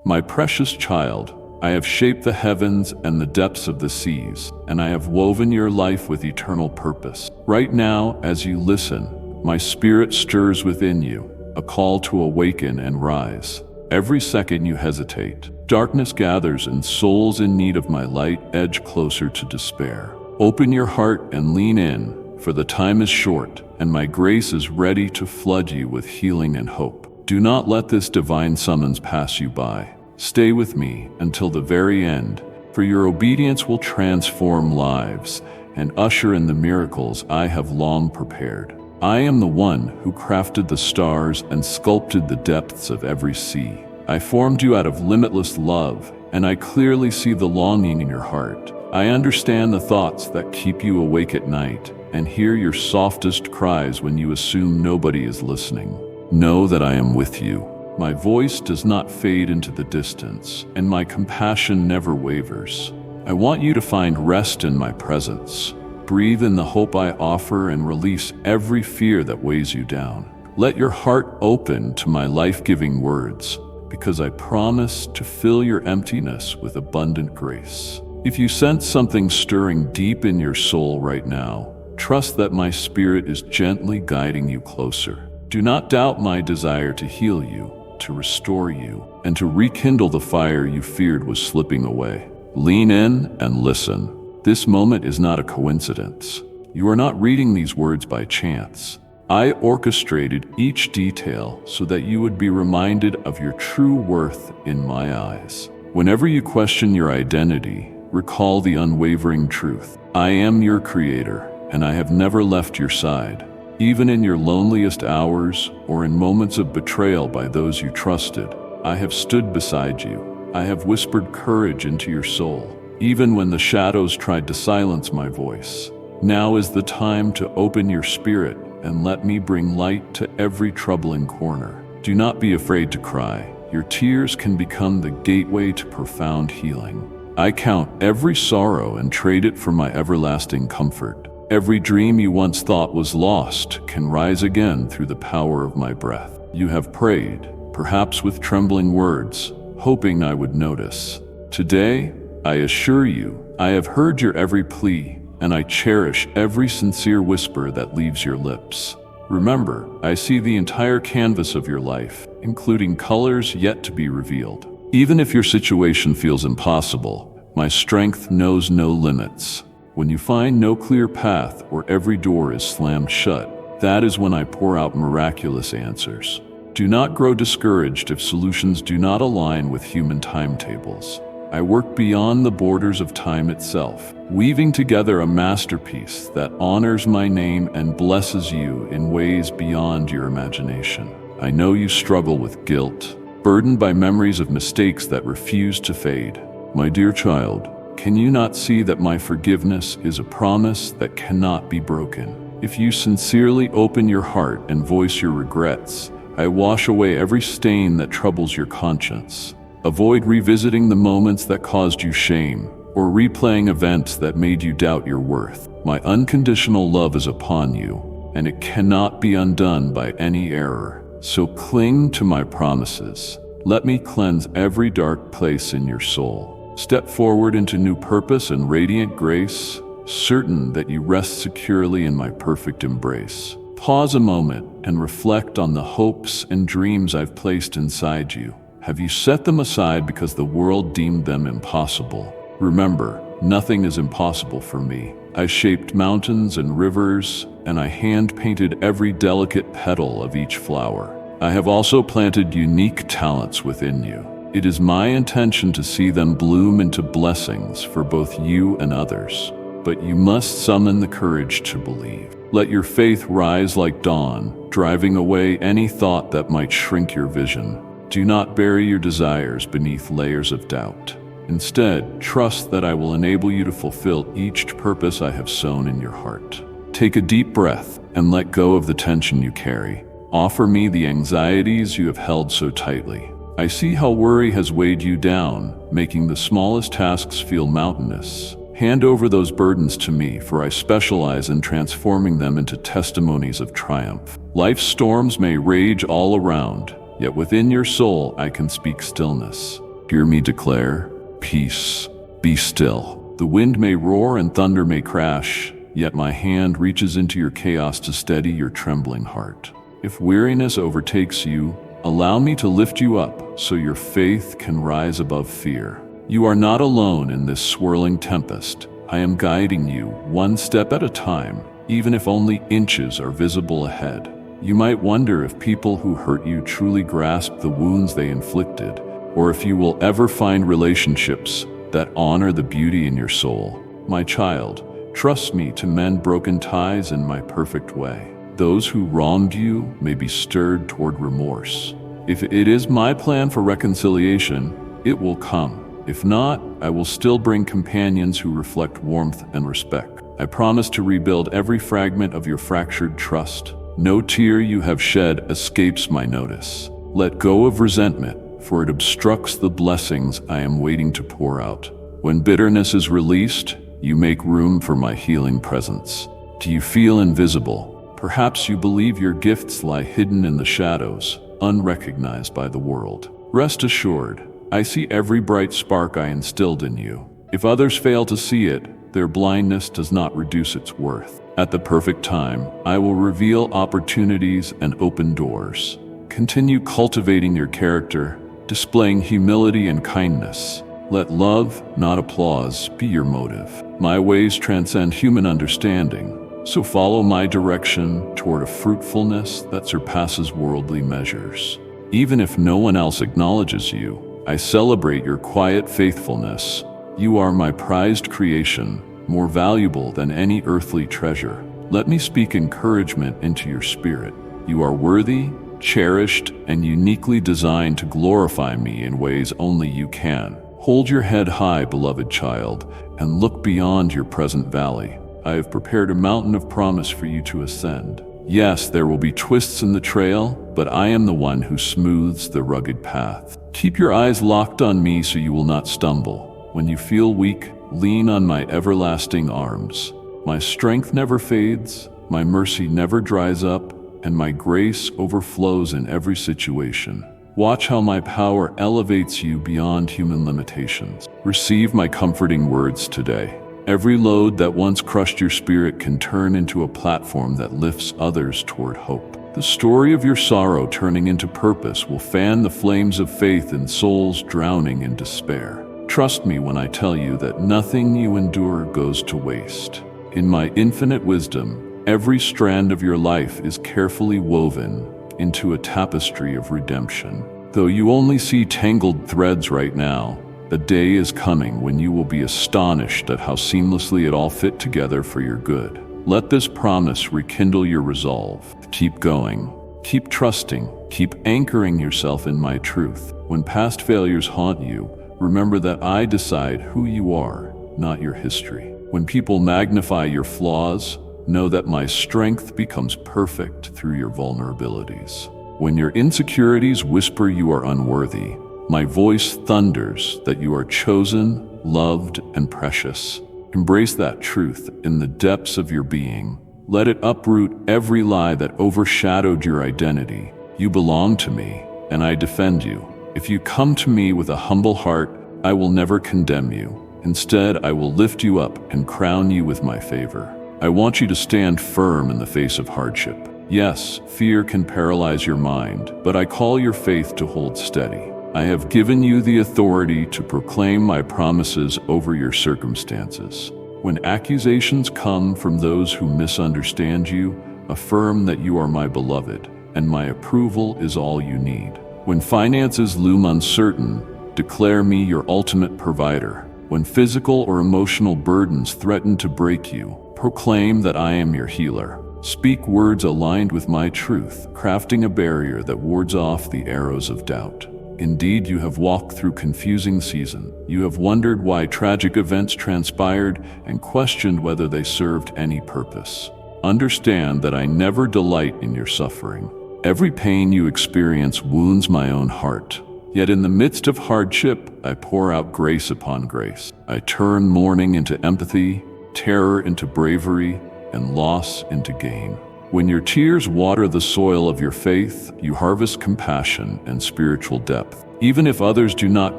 My precious child, I have shaped the heavens and the depths of the seas, and I have woven your life with eternal purpose. Right now, as you listen, my spirit stirs within you, a call to awaken and rise. Every second you hesitate, darkness gathers and souls in need of my light edge closer to despair. Open your heart and lean in, for the time is short, and my grace is ready to flood you with healing and hope. Do not let this divine summons pass you by. Stay with me until the very end, for your obedience will transform lives and usher in the miracles I have long prepared. I am the one who crafted the stars and sculpted the depths of every sea. I formed you out of limitless love, and I clearly see the longing in your heart. I understand the thoughts that keep you awake at night, and hear your softest cries when you assume nobody is listening. Know that I am with you. My voice does not fade into the distance, and my compassion never wavers. I want you to find rest in my presence. Breathe in the hope I offer and release every fear that weighs you down. Let your heart open to my life-giving words, because I promise to fill your emptiness with abundant grace. If you sense something stirring deep in your soul right now, trust that my spirit is gently guiding you closer. Do not doubt my desire to heal you, to restore you, and to rekindle the fire you feared was slipping away. Lean in and listen. This moment is not a coincidence. You are not reading these words by chance. I orchestrated each detail so that you would be reminded of your true worth in my eyes. Whenever you question your identity, recall the unwavering truth. I am your creator, and I have never left your side. Even in your loneliest hours or in moments of betrayal by those you trusted, I have stood beside you. I have whispered courage into your soul, even when the shadows tried to silence my voice. Now is the time to open your spirit and let me bring light to every troubling corner. Do not be afraid to cry. Your tears can become the gateway to profound healing. I count every sorrow and trade it for my everlasting comfort. Every dream you once thought was lost can rise again through the power of my breath. You have prayed, perhaps with trembling words, hoping I would notice. Today, I assure you, I have heard your every plea, and I cherish every sincere whisper that leaves your lips. Remember, I see the entire canvas of your life, including colors yet to be revealed. Even if your situation feels impossible, my strength knows no limits. When you find no clear path or every door is slammed shut, that is when I pour out miraculous answers. Do not grow discouraged if solutions do not align with human timetables. I work beyond the borders of time itself, weaving together a masterpiece that honors my name and blesses you in ways beyond your imagination. I know you struggle with guilt, burdened by memories of mistakes that refuse to fade. My dear child, can you not see that my forgiveness is a promise that cannot be broken? If you sincerely open your heart and voice your regrets, I wash away every stain that troubles your conscience. Avoid revisiting the moments that caused you shame, or replaying events that made you doubt your worth. My unconditional love is upon you, and it cannot be undone by any error. So cling to my promises. Let me cleanse every dark place in your soul. Step forward into new purpose and radiant grace, certain that you rest securely in my perfect embrace. Pause a moment and reflect on the hopes and dreams I've placed inside you. Have you set them aside because the world deemed them impossible? Remember, nothing is impossible for me. I shaped mountains and rivers, and I hand-painted every delicate petal of each flower. I have also planted unique talents within you. It is my intention to see them bloom into blessings for both you and others. But you must summon the courage to believe. Let your faith rise like dawn, driving away any thought that might shrink your vision. Do not bury your desires beneath layers of doubt. Instead, trust that I will enable you to fulfill each purpose I have sown in your heart. Take a deep breath and let go of the tension you carry. Offer me the anxieties you have held so tightly. I see how worry has weighed you down, making the smallest tasks feel mountainous. Hand over those burdens to me, for I specialize in transforming them into testimonies of triumph. Life's storms may rage all around, yet within your soul I can speak stillness. Hear me declare, peace, be still. The wind may roar and thunder may crash, yet my hand reaches into your chaos to steady your trembling heart. If weariness overtakes you, allow me to lift you up so your faith can rise above fear. You are not alone in this swirling tempest. I am guiding you one step at a time, even if only inches are visible ahead. You might wonder if people who hurt you truly grasp the wounds they inflicted, or if you will ever find relationships that honor the beauty in your soul. My child, trust me to mend broken ties in my perfect way. Those who wronged you may be stirred toward remorse. If it is my plan for reconciliation, it will come. If not, I will still bring companions who reflect warmth and respect. I promise to rebuild every fragment of your fractured trust. No tear you have shed escapes my notice. Let go of resentment, for it obstructs the blessings I am waiting to pour out. When bitterness is released, you make room for my healing presence. Do you feel invisible? Perhaps you believe your gifts lie hidden in the shadows, unrecognized by the world. Rest assured, I see every bright spark I instilled in you. If others fail to see it, their blindness does not reduce its worth. At the perfect time, I will reveal opportunities and open doors. Continue cultivating your character, displaying humility and kindness. Let love, not applause, be your motive. My ways transcend human understanding, so follow my direction toward a fruitfulness that surpasses worldly measures. Even if no one else acknowledges you, I celebrate your quiet faithfulness. You are my prized creation, more valuable than any earthly treasure. Let me speak encouragement into your spirit. You are worthy, cherished, and uniquely designed to glorify me in ways only you can. Hold your head high, beloved child, and look beyond your present valley. I have prepared a mountain of promise for you to ascend. Yes, there will be twists in the trail, but I am the one who smooths the rugged path. Keep your eyes locked on me so you will not stumble. When you feel weak, lean on my everlasting arms. My strength never fades, my mercy never dries up, and my grace overflows in every situation. Watch how my power elevates you beyond human limitations. Receive my comforting words today. Every load that once crushed your spirit can turn into a platform that lifts others toward hope. The story of your sorrow turning into purpose will fan the flames of faith in souls drowning in despair. Trust me when I tell you that nothing you endure goes to waste. In my infinite wisdom, every strand of your life is carefully woven into a tapestry of redemption. Though you only see tangled threads right now, a day is coming when you will be astonished at how seamlessly it all fit together for your good. Let this promise rekindle your resolve. Keep going, keep trusting, keep anchoring yourself in my truth. When past failures haunt you, remember that I decide who you are, not your history. When people magnify your flaws, know that my strength becomes perfect through your vulnerabilities. When your insecurities whisper you are unworthy, my voice thunders that you are chosen, loved, and precious. Embrace that truth in the depths of your being. Let it uproot every lie that overshadowed your identity. You belong to me, and I defend you. If you come to me with a humble heart, I will never condemn you. Instead, I will lift you up and crown you with my favor. I want you to stand firm in the face of hardship. Yes, fear can paralyze your mind, but I call your faith to hold steady. I have given you the authority to proclaim my promises over your circumstances. When accusations come from those who misunderstand you, affirm that you are my beloved, and my approval is all you need. When finances loom uncertain, declare me your ultimate provider. When physical or emotional burdens threaten to break you, proclaim that I am your healer. Speak words aligned with my truth, crafting a barrier that wards off the arrows of doubt. Indeed, you have walked through confusing season. You have wondered why tragic events transpired and questioned whether they served any purpose. Understand that I never delight in your suffering. Every pain you experience wounds my own heart. Yet in the midst of hardship, I pour out grace upon grace. I turn mourning into empathy, terror into bravery, and loss into gain. When your tears water the soil of your faith, you harvest compassion and spiritual depth. Even if others do not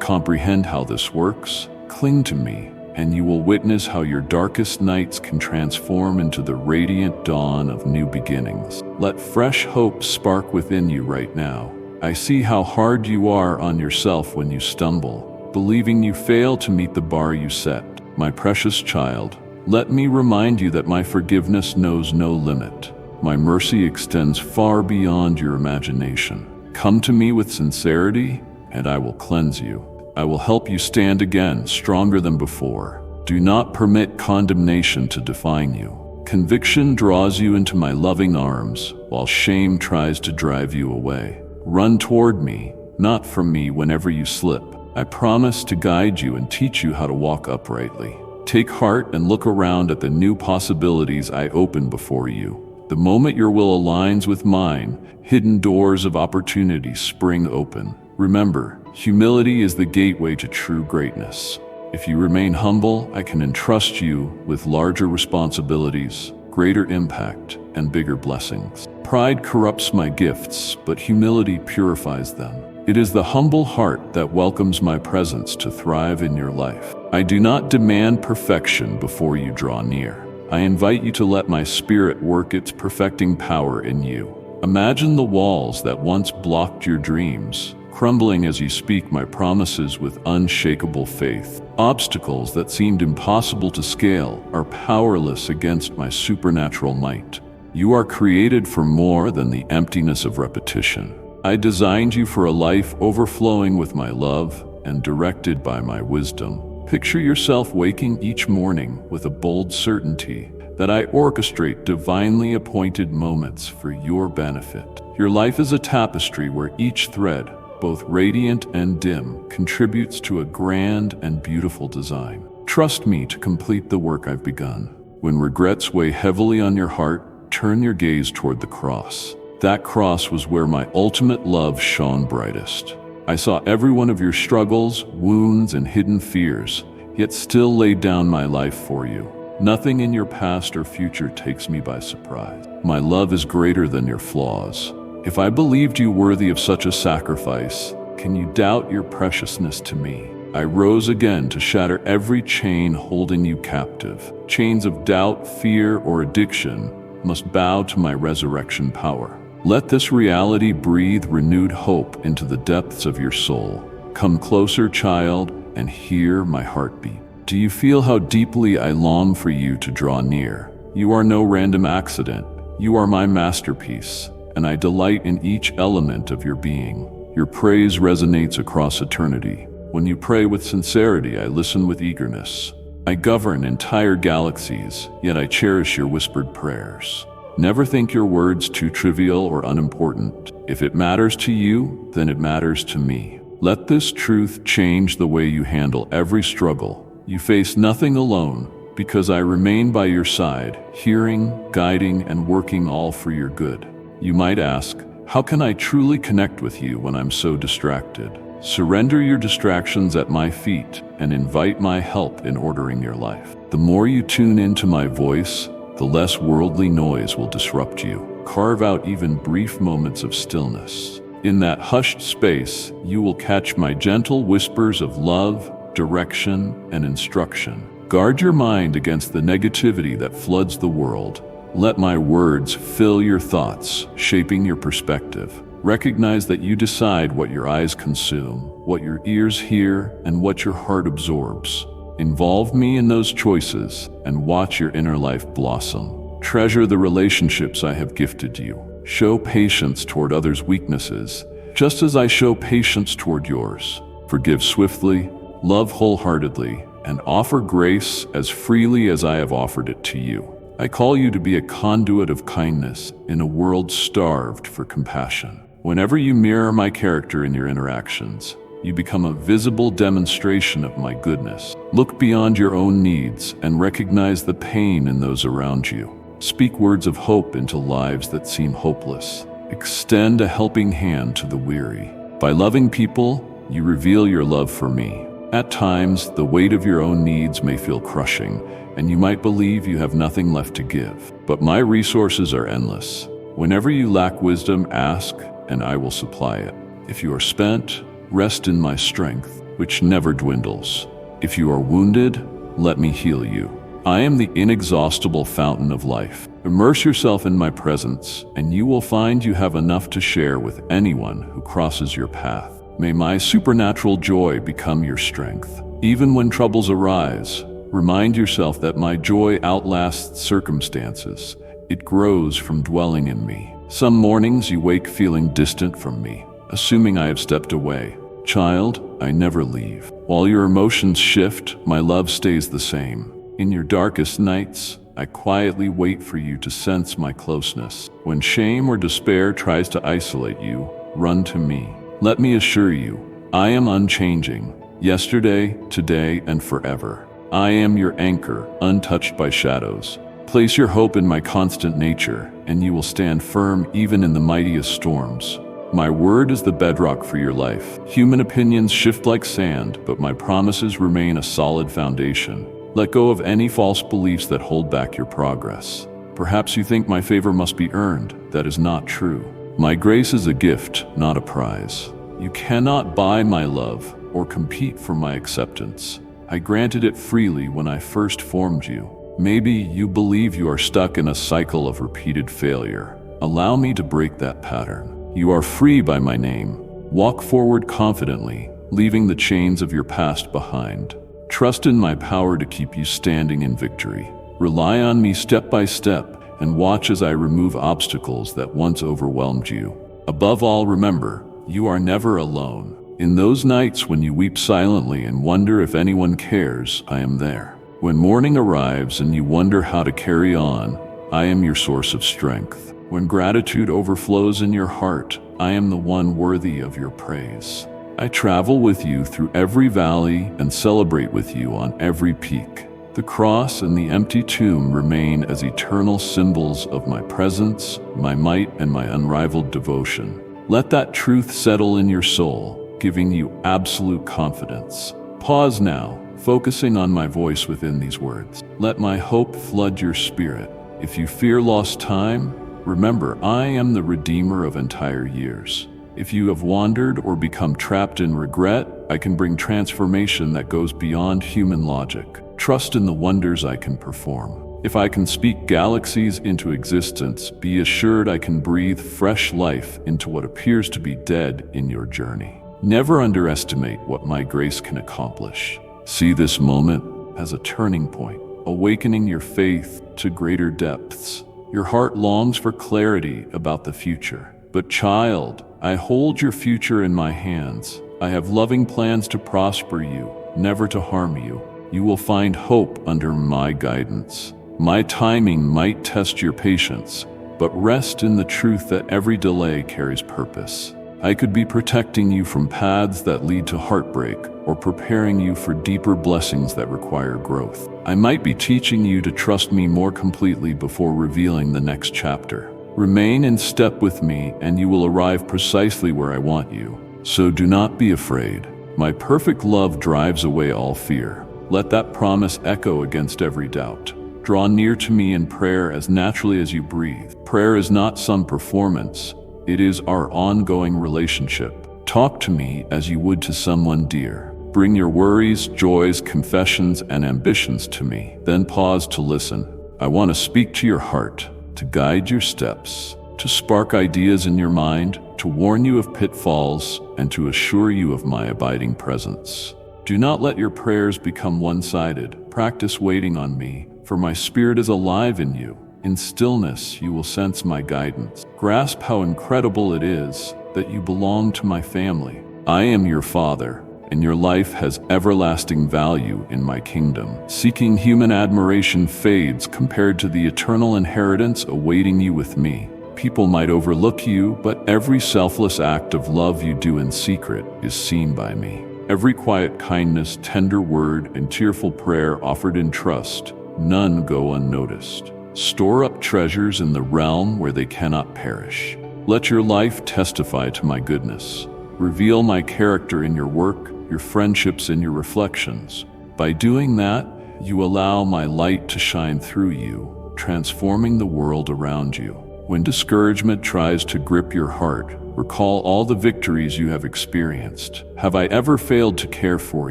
comprehend how this works, cling to me, and you will witness how your darkest nights can transform into the radiant dawn of new beginnings. Let fresh hope spark within you right now. I see how hard you are on yourself when you stumble, believing you fail to meet the bar you set. My precious child, let me remind you that my forgiveness knows no limit. My mercy extends far beyond your imagination. Come to me with sincerity, and I will cleanse you. I will help you stand again, stronger than before. Do not permit condemnation to define you. Conviction draws you into my loving arms, while shame tries to drive you away. Run toward me, not from me whenever you slip. I promise to guide you and teach you how to walk uprightly. Take heart and look around at the new possibilities I open before you. The moment your will aligns with mine, hidden doors of opportunity spring open. Remember, humility is the gateway to true greatness. If you remain humble, I can entrust you with larger responsibilities, greater impact, and bigger blessings. Pride corrupts my gifts, but humility purifies them. It is the humble heart that welcomes my presence to thrive in your life. I do not demand perfection before you draw near. I invite you to let my spirit work its perfecting power in you. Imagine the walls that once blocked your dreams, crumbling as you speak my promises with unshakable faith. Obstacles that seemed impossible to scale are powerless against my supernatural might. You are created for more than the emptiness of repetition. I designed you for a life overflowing with my love and directed by my wisdom. Picture yourself waking each morning with a bold certainty that I orchestrate divinely appointed moments for your benefit. Your life is a tapestry where each thread, both radiant and dim, contributes to a grand and beautiful design. Trust me to complete the work I've begun. When regrets weigh heavily on your heart, turn your gaze toward the cross. That cross was where my ultimate love shone brightest. I saw every one of your struggles, wounds, and hidden fears, yet still laid down my life for you. Nothing in your past or future takes me by surprise. My love is greater than your flaws. If I believed you worthy of such a sacrifice, can you doubt your preciousness to me? I rose again to shatter every chain holding you captive. Chains of doubt, fear, or addiction must bow to my resurrection power. Let this reality breathe renewed hope into the depths of your soul. Come closer, child, and hear my heartbeat. Do you feel how deeply I long for you to draw near? You are no random accident. You are my masterpiece, and I delight in each element of your being. Your praise resonates across eternity. When you pray with sincerity, I listen with eagerness. I govern entire galaxies, yet I cherish your whispered prayers. Never think your words too trivial or unimportant. If it matters to you, then it matters to me. Let this truth change the way you handle every struggle. You face nothing alone, because I remain by your side, hearing, guiding, and working all for your good. You might ask, how can I truly connect with you when I'm so distracted? Surrender your distractions at my feet and invite my help in ordering your life. The more you tune into my voice, the less worldly noise will disrupt you. Carve out even brief moments of stillness. In that hushed space, you will catch my gentle whispers of love, direction, and instruction. Guard your mind against the negativity that floods the world. Let my words fill your thoughts, shaping your perspective. Recognize that you decide what your eyes consume, what your ears hear, and what your heart absorbs. Involve me in those choices and watch your inner life blossom. Treasure the relationships I have gifted you. Show patience toward others' weaknesses, just as I show patience toward yours. Forgive swiftly, love wholeheartedly, and offer grace as freely as I have offered it to you. I call you to be a conduit of kindness in a world starved for compassion. Whenever you mirror my character in your interactions, you become a visible demonstration of my goodness. Look beyond your own needs and recognize the pain in those around you. Speak words of hope into lives that seem hopeless. Extend a helping hand to the weary. By loving people, you reveal your love for me. At times, the weight of your own needs may feel crushing, and you might believe you have nothing left to give. But my resources are endless. Whenever you lack wisdom, ask, and I will supply it. If you are spent, rest in my strength, which never dwindles. If you are wounded, let me heal you. I am the inexhaustible fountain of life. Immerse yourself in my presence, and you will find you have enough to share with anyone who crosses your path. May my supernatural joy become your strength. Even when troubles arise, remind yourself that my joy outlasts circumstances. It grows from dwelling in me. Some mornings you wake feeling distant from me, assuming I have stepped away. Child, I never leave. While your emotions shift, my love stays the same. In your darkest nights, I quietly wait for you to sense my closeness. When shame or despair tries to isolate you, run to me. Let me assure you, I am unchanging, yesterday, today, and forever. I am your anchor, untouched by shadows. Place your hope in my constant nature, and you will stand firm even in the mightiest storms. My word is the bedrock for your life. Human opinions shift like sand, but my promises remain a solid foundation. Let go of any false beliefs that hold back your progress. Perhaps you think my favor must be earned. That is not true. My grace is a gift, not a prize. You cannot buy my love or compete for my acceptance. I granted it freely when I first formed you. Maybe you believe you are stuck in a cycle of repeated failure. Allow me to break that pattern. You are free by my name. Walk forward confidently, leaving the chains of your past behind. Trust in my power to keep you standing in victory. Rely on me step by step, and watch as I remove obstacles that once overwhelmed you. Above all, remember, you are never alone. In those nights when you weep silently and wonder if anyone cares, I am there. When morning arrives and you wonder how to carry on, I am your source of strength. When gratitude overflows in your heart, I am the one worthy of your praise. I travel with you through every valley and celebrate with you on every peak. The cross and the empty tomb remain as eternal symbols of my presence, my might, and my unrivaled devotion. Let that truth settle in your soul, giving you absolute confidence. Pause now, focusing on my voice within these words. Let my hope flood your spirit. If you fear lost time, remember, I am the Redeemer of entire years. If you have wandered or become trapped in regret, I can bring transformation that goes beyond human logic. Trust in the wonders I can perform. If I can speak galaxies into existence, be assured I can breathe fresh life into what appears to be dead in your journey. Never underestimate what my grace can accomplish. See this moment as a turning point, awakening your faith to greater depths. Your heart longs for clarity about the future. But child, I hold your future in my hands. I have loving plans to prosper you, never to harm you. You will find hope under my guidance. My timing might test your patience, but rest in the truth that every delay carries purpose. I could be protecting you from paths that lead to heartbreak, or preparing you for deeper blessings that require growth. I might be teaching you to trust me more completely before revealing the next chapter. Remain in step with me, and you will arrive precisely where I want you. So do not be afraid. My perfect love drives away all fear. Let that promise echo against every doubt. Draw near to me in prayer as naturally as you breathe. Prayer is not some performance. It is our ongoing relationship. Talk to me as you would to someone dear. Bring your worries, joys, confessions, and ambitions to me. Then pause to listen. I want to speak to your heart, to guide your steps, to spark ideas in your mind, to warn you of pitfalls, and to assure you of my abiding presence. Do not let your prayers become one-sided. Practice waiting on me, for my spirit is alive in you. In stillness, you will sense my guidance. Grasp how incredible it is that you belong to my family. I am your father, and your life has everlasting value in my kingdom. Seeking human admiration fades compared to the eternal inheritance awaiting you with me. People might overlook you, but every selfless act of love you do in secret is seen by me. Every quiet kindness, tender word, and tearful prayer offered in trust, none go unnoticed. Store up treasures in the realm where they cannot perish. Let your life testify to my goodness. Reveal my character in your work, your friendships, and your reflections. By doing that, you allow my light to shine through you, transforming the world around you. When discouragement tries to grip your heart, recall all the victories you have experienced. Have I ever failed to care for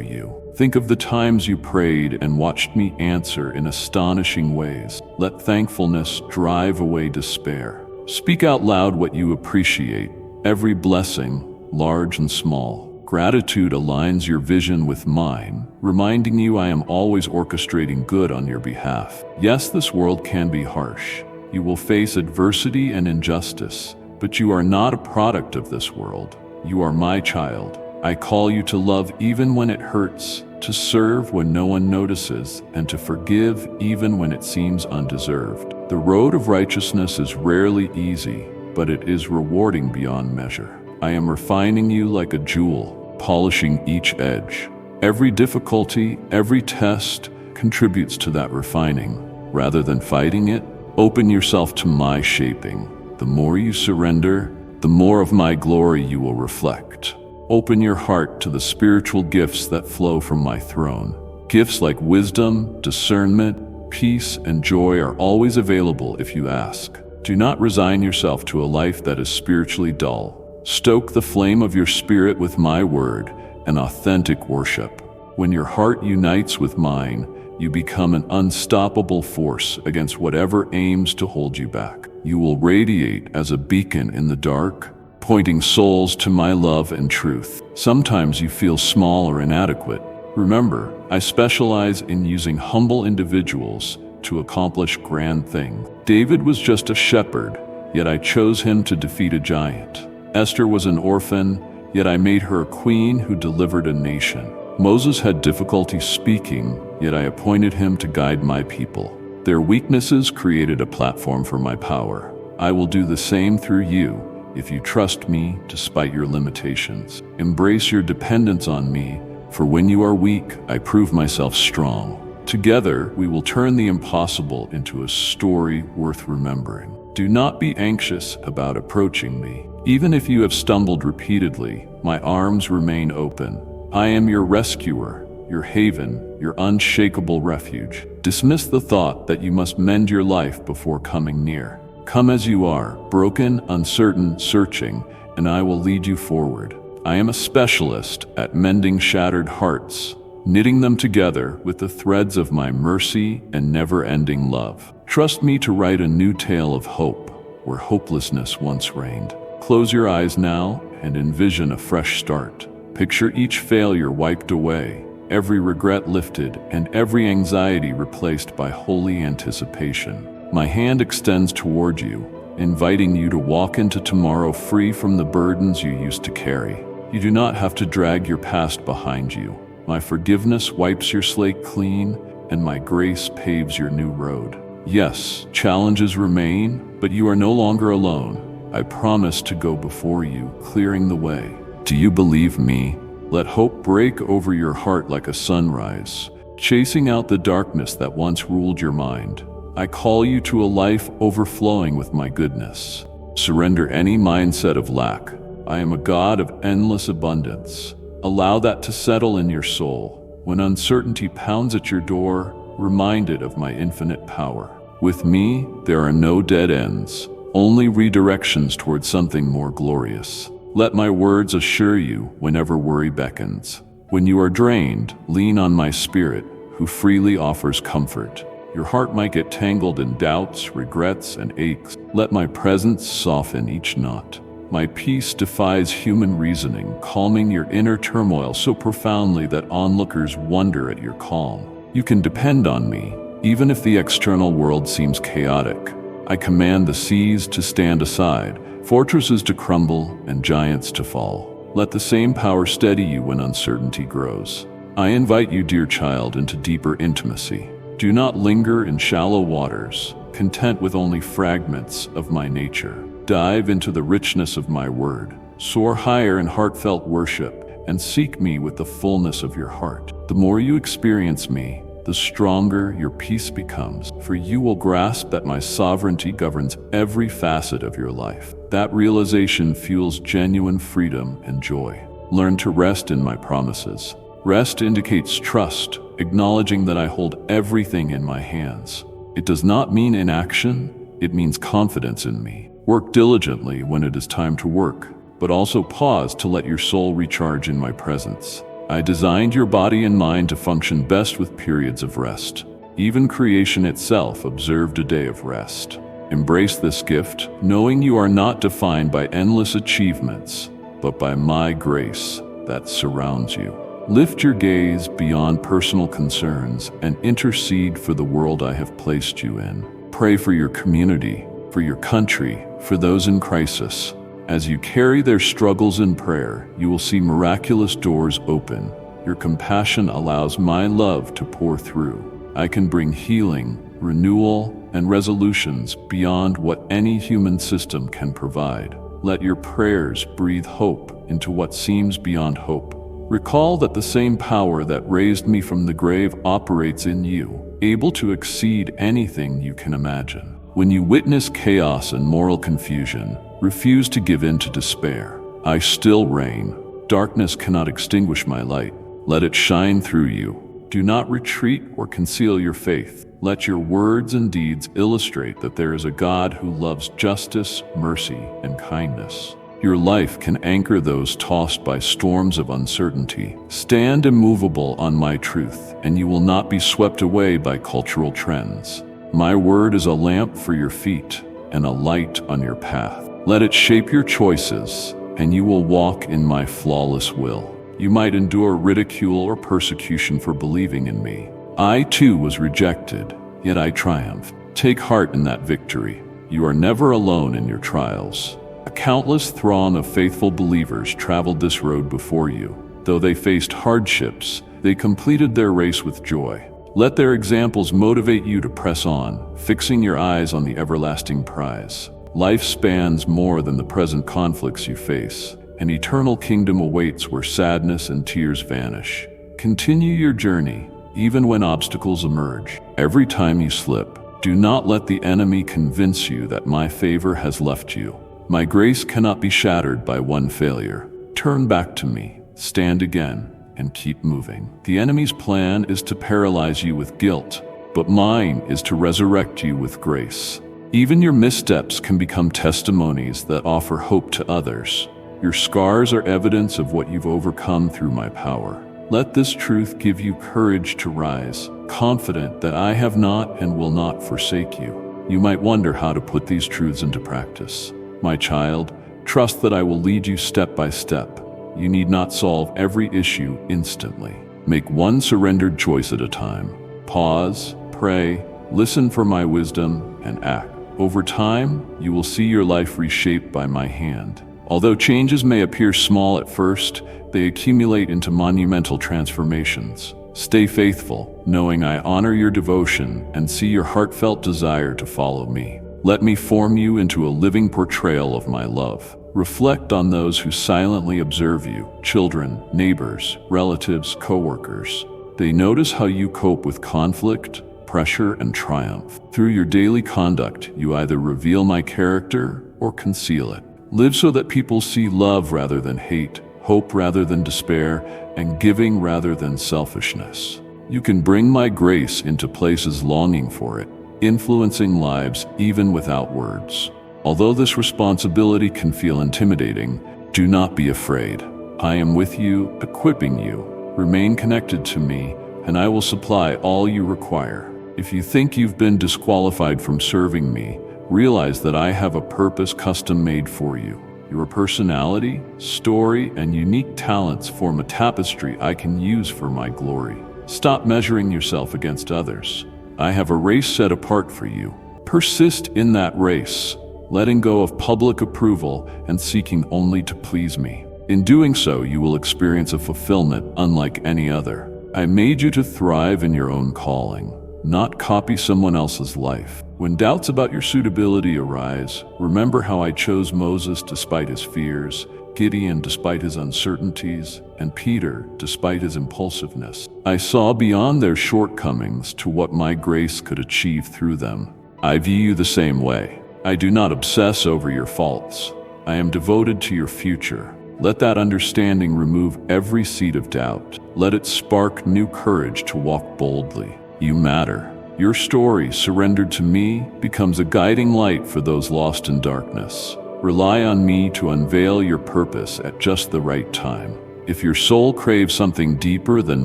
you? Think of the times you prayed and watched me answer in astonishing ways. Let thankfulness drive away despair. Speak out loud what you appreciate, every blessing, large and small. Gratitude aligns your vision with mine, reminding you I am always orchestrating good on your behalf. Yes, this world can be harsh. You will face adversity and injustice, but you are not a product of this world. You are my child. I call you to love even when it hurts, to serve when no one notices, and to forgive even when it seems undeserved. The road of righteousness is rarely easy, but it is rewarding beyond measure. I am refining you like a jewel, polishing each edge. Every difficulty, every test contributes to that refining. Rather than fighting it, open yourself to my shaping. The more you surrender, the more of my glory you will reflect. Open your heart to the spiritual gifts that flow from my throne. Gifts like wisdom, discernment, peace, and joy are always available if you ask. Do not resign yourself to a life that is spiritually dull. Stoke the flame of your spirit with my word and authentic worship. When your heart unites with mine, you become an unstoppable force against whatever aims to hold you back. You will radiate as a beacon in the dark, pointing souls to my love and truth. Sometimes you feel small or inadequate. Remember, I specialize in using humble individuals to accomplish grand things. David was just a shepherd, yet I chose him to defeat a giant. Esther was an orphan, yet I made her a queen who delivered a nation. Moses had difficulty speaking, yet I appointed him to guide my people. Their weaknesses created a platform for my power. I will do the same through you if you trust me despite your limitations. Embrace your dependence on me, for when you are weak, I prove myself strong. Together, we will turn the impossible into a story worth remembering. Do not be anxious about approaching me. Even if you have stumbled repeatedly, my arms remain open. I am your rescuer, your haven, your unshakable refuge. Dismiss the thought that you must mend your life before coming near. Come as you are, broken, uncertain, searching, and I will lead you forward. I am a specialist at mending shattered hearts, knitting them together with the threads of my mercy and never-ending love. Trust me to write a new tale of hope, where hopelessness once reigned. Close your eyes now and envision a fresh start. Picture each failure wiped away, every regret lifted, and every anxiety replaced by holy anticipation. My hand extends toward you, inviting you to walk into tomorrow free from the burdens you used to carry. You do not have to drag your past behind you. My forgiveness wipes your slate clean, and my grace paves your new road. Yes, challenges remain, but you are no longer alone. I promise to go before you, clearing the way. Do you believe me? Let hope break over your heart like a sunrise, chasing out the darkness that once ruled your mind. I call you to a life overflowing with my goodness. Surrender any mindset of lack. I am a God of endless abundance. Allow that to settle in your soul. When uncertainty pounds at your door, reminded of my infinite power. With me, there are no dead ends, only redirections towards something more glorious. Let my words assure you whenever worry beckons. When you are drained, lean on my spirit, who freely offers comfort. Your heart might get tangled in doubts, regrets, and aches. Let my presence soften each knot. My peace defies human reasoning, calming your inner turmoil so profoundly that onlookers wonder at your calm. You can depend on me, even if the external world seems chaotic. I command the seas to stand aside, fortresses to crumble, and giants to fall. Let the same power steady you when uncertainty grows. I invite you, dear child, into deeper intimacy. Do not linger in shallow waters, content with only fragments of my nature. Dive into the richness of my word. Soar higher in heartfelt worship, and seek me with the fullness of your heart. The more you experience me, the stronger your peace becomes, for you will grasp that my sovereignty governs every facet of your life. That realization fuels genuine freedom and joy. Learn to rest in my promises. Rest indicates trust, acknowledging that I hold everything in my hands. It does not mean inaction, it means confidence in me. Work diligently when it is time to work, but also pause to let your soul recharge in my presence. I designed your body and mind to function best with periods of rest. Even creation itself observed a day of rest. Embrace this gift, knowing you are not defined by endless achievements, but by my grace that surrounds you. Lift your gaze beyond personal concerns and intercede for the world I have placed you in. Pray for your community, for your country, for those in crisis. As you carry their struggles in prayer, you will see miraculous doors open. Your compassion allows my love to pour through. I can bring healing, renewal, and resolutions beyond what any human system can provide. Let your prayers breathe hope into what seems beyond hope. Recall that the same power that raised me from the grave operates in you, able to exceed anything you can imagine. When you witness chaos and moral confusion, refuse to give in to despair. I still reign. Darkness cannot extinguish my light. Let it shine through you. Do not retreat or conceal your faith. Let your words and deeds illustrate that there is a God who loves justice, mercy, and kindness. Your life can anchor those tossed by storms of uncertainty. Stand immovable on my truth, and you will not be swept away by cultural trends. My word is a lamp for your feet and a light on your path. Let it shape your choices, and you will walk in my flawless will. You might endure ridicule or persecution for believing in me. I too was rejected, yet I triumphed. Take heart in that victory. You are never alone in your trials. A countless throng of faithful believers traveled this road before you. Though they faced hardships, they completed their race with joy. Let their examples motivate you to press on, fixing your eyes on the everlasting prize. Life spans more than the present conflicts you face. An eternal kingdom awaits where sadness and tears vanish. Continue your journey, even when obstacles emerge. Every time you slip, do not let the enemy convince you that my favor has left you. My grace cannot be shattered by one failure. Turn back to me, stand again, and keep moving. The enemy's plan is to paralyze you with guilt, but mine is to resurrect you with grace. Even your missteps can become testimonies that offer hope to others. Your scars are evidence of what you've overcome through my power. Let this truth give you courage to rise, confident that I have not and will not forsake you. You might wonder how to put these truths into practice. My child, trust that I will lead you step by step. You need not solve every issue instantly. Make one surrendered choice at a time. Pause, pray, listen for my wisdom, and act. Over time, you will see your life reshaped by my hand. Although changes may appear small at first, they accumulate into monumental transformations. Stay faithful, knowing I honor your devotion and see your heartfelt desire to follow me. Let me form you into a living portrayal of my love. Reflect on those who silently observe you, children, neighbors, relatives, co-workers. They notice how you cope with conflict, pressure, and triumph. Through your daily conduct, you either reveal my character or conceal it. Live so that people see love rather than hate, hope rather than despair, and giving rather than selfishness. You can bring my grace into places longing for it, influencing lives even without words. Although this responsibility can feel intimidating, do not be afraid. I am with you, equipping you. Remain connected to me, and I will supply all you require. If you think you've been disqualified from serving me, realize that I have a purpose custom-made for you. Your personality, story, and unique talents form a tapestry I can use for my glory. Stop measuring yourself against others. I have a race set apart for you. Persist in that race, letting go of public approval and seeking only to please me. In doing so, you will experience a fulfillment unlike any other. I made you to thrive in your own calling, not copy someone else's life. When doubts about your suitability arise, remember how I chose Moses despite his fears, Gideon despite his uncertainties, and Peter despite his impulsiveness. I saw beyond their shortcomings to what my grace could achieve through them. I view you the same way. I do not obsess over your faults. I am devoted to your future. Let that understanding remove every seed of doubt. Let it spark new courage to walk boldly. You matter. Your story, surrendered to me, becomes a guiding light for those lost in darkness. Rely on me to unveil your purpose at just the right time. If your soul craves something deeper than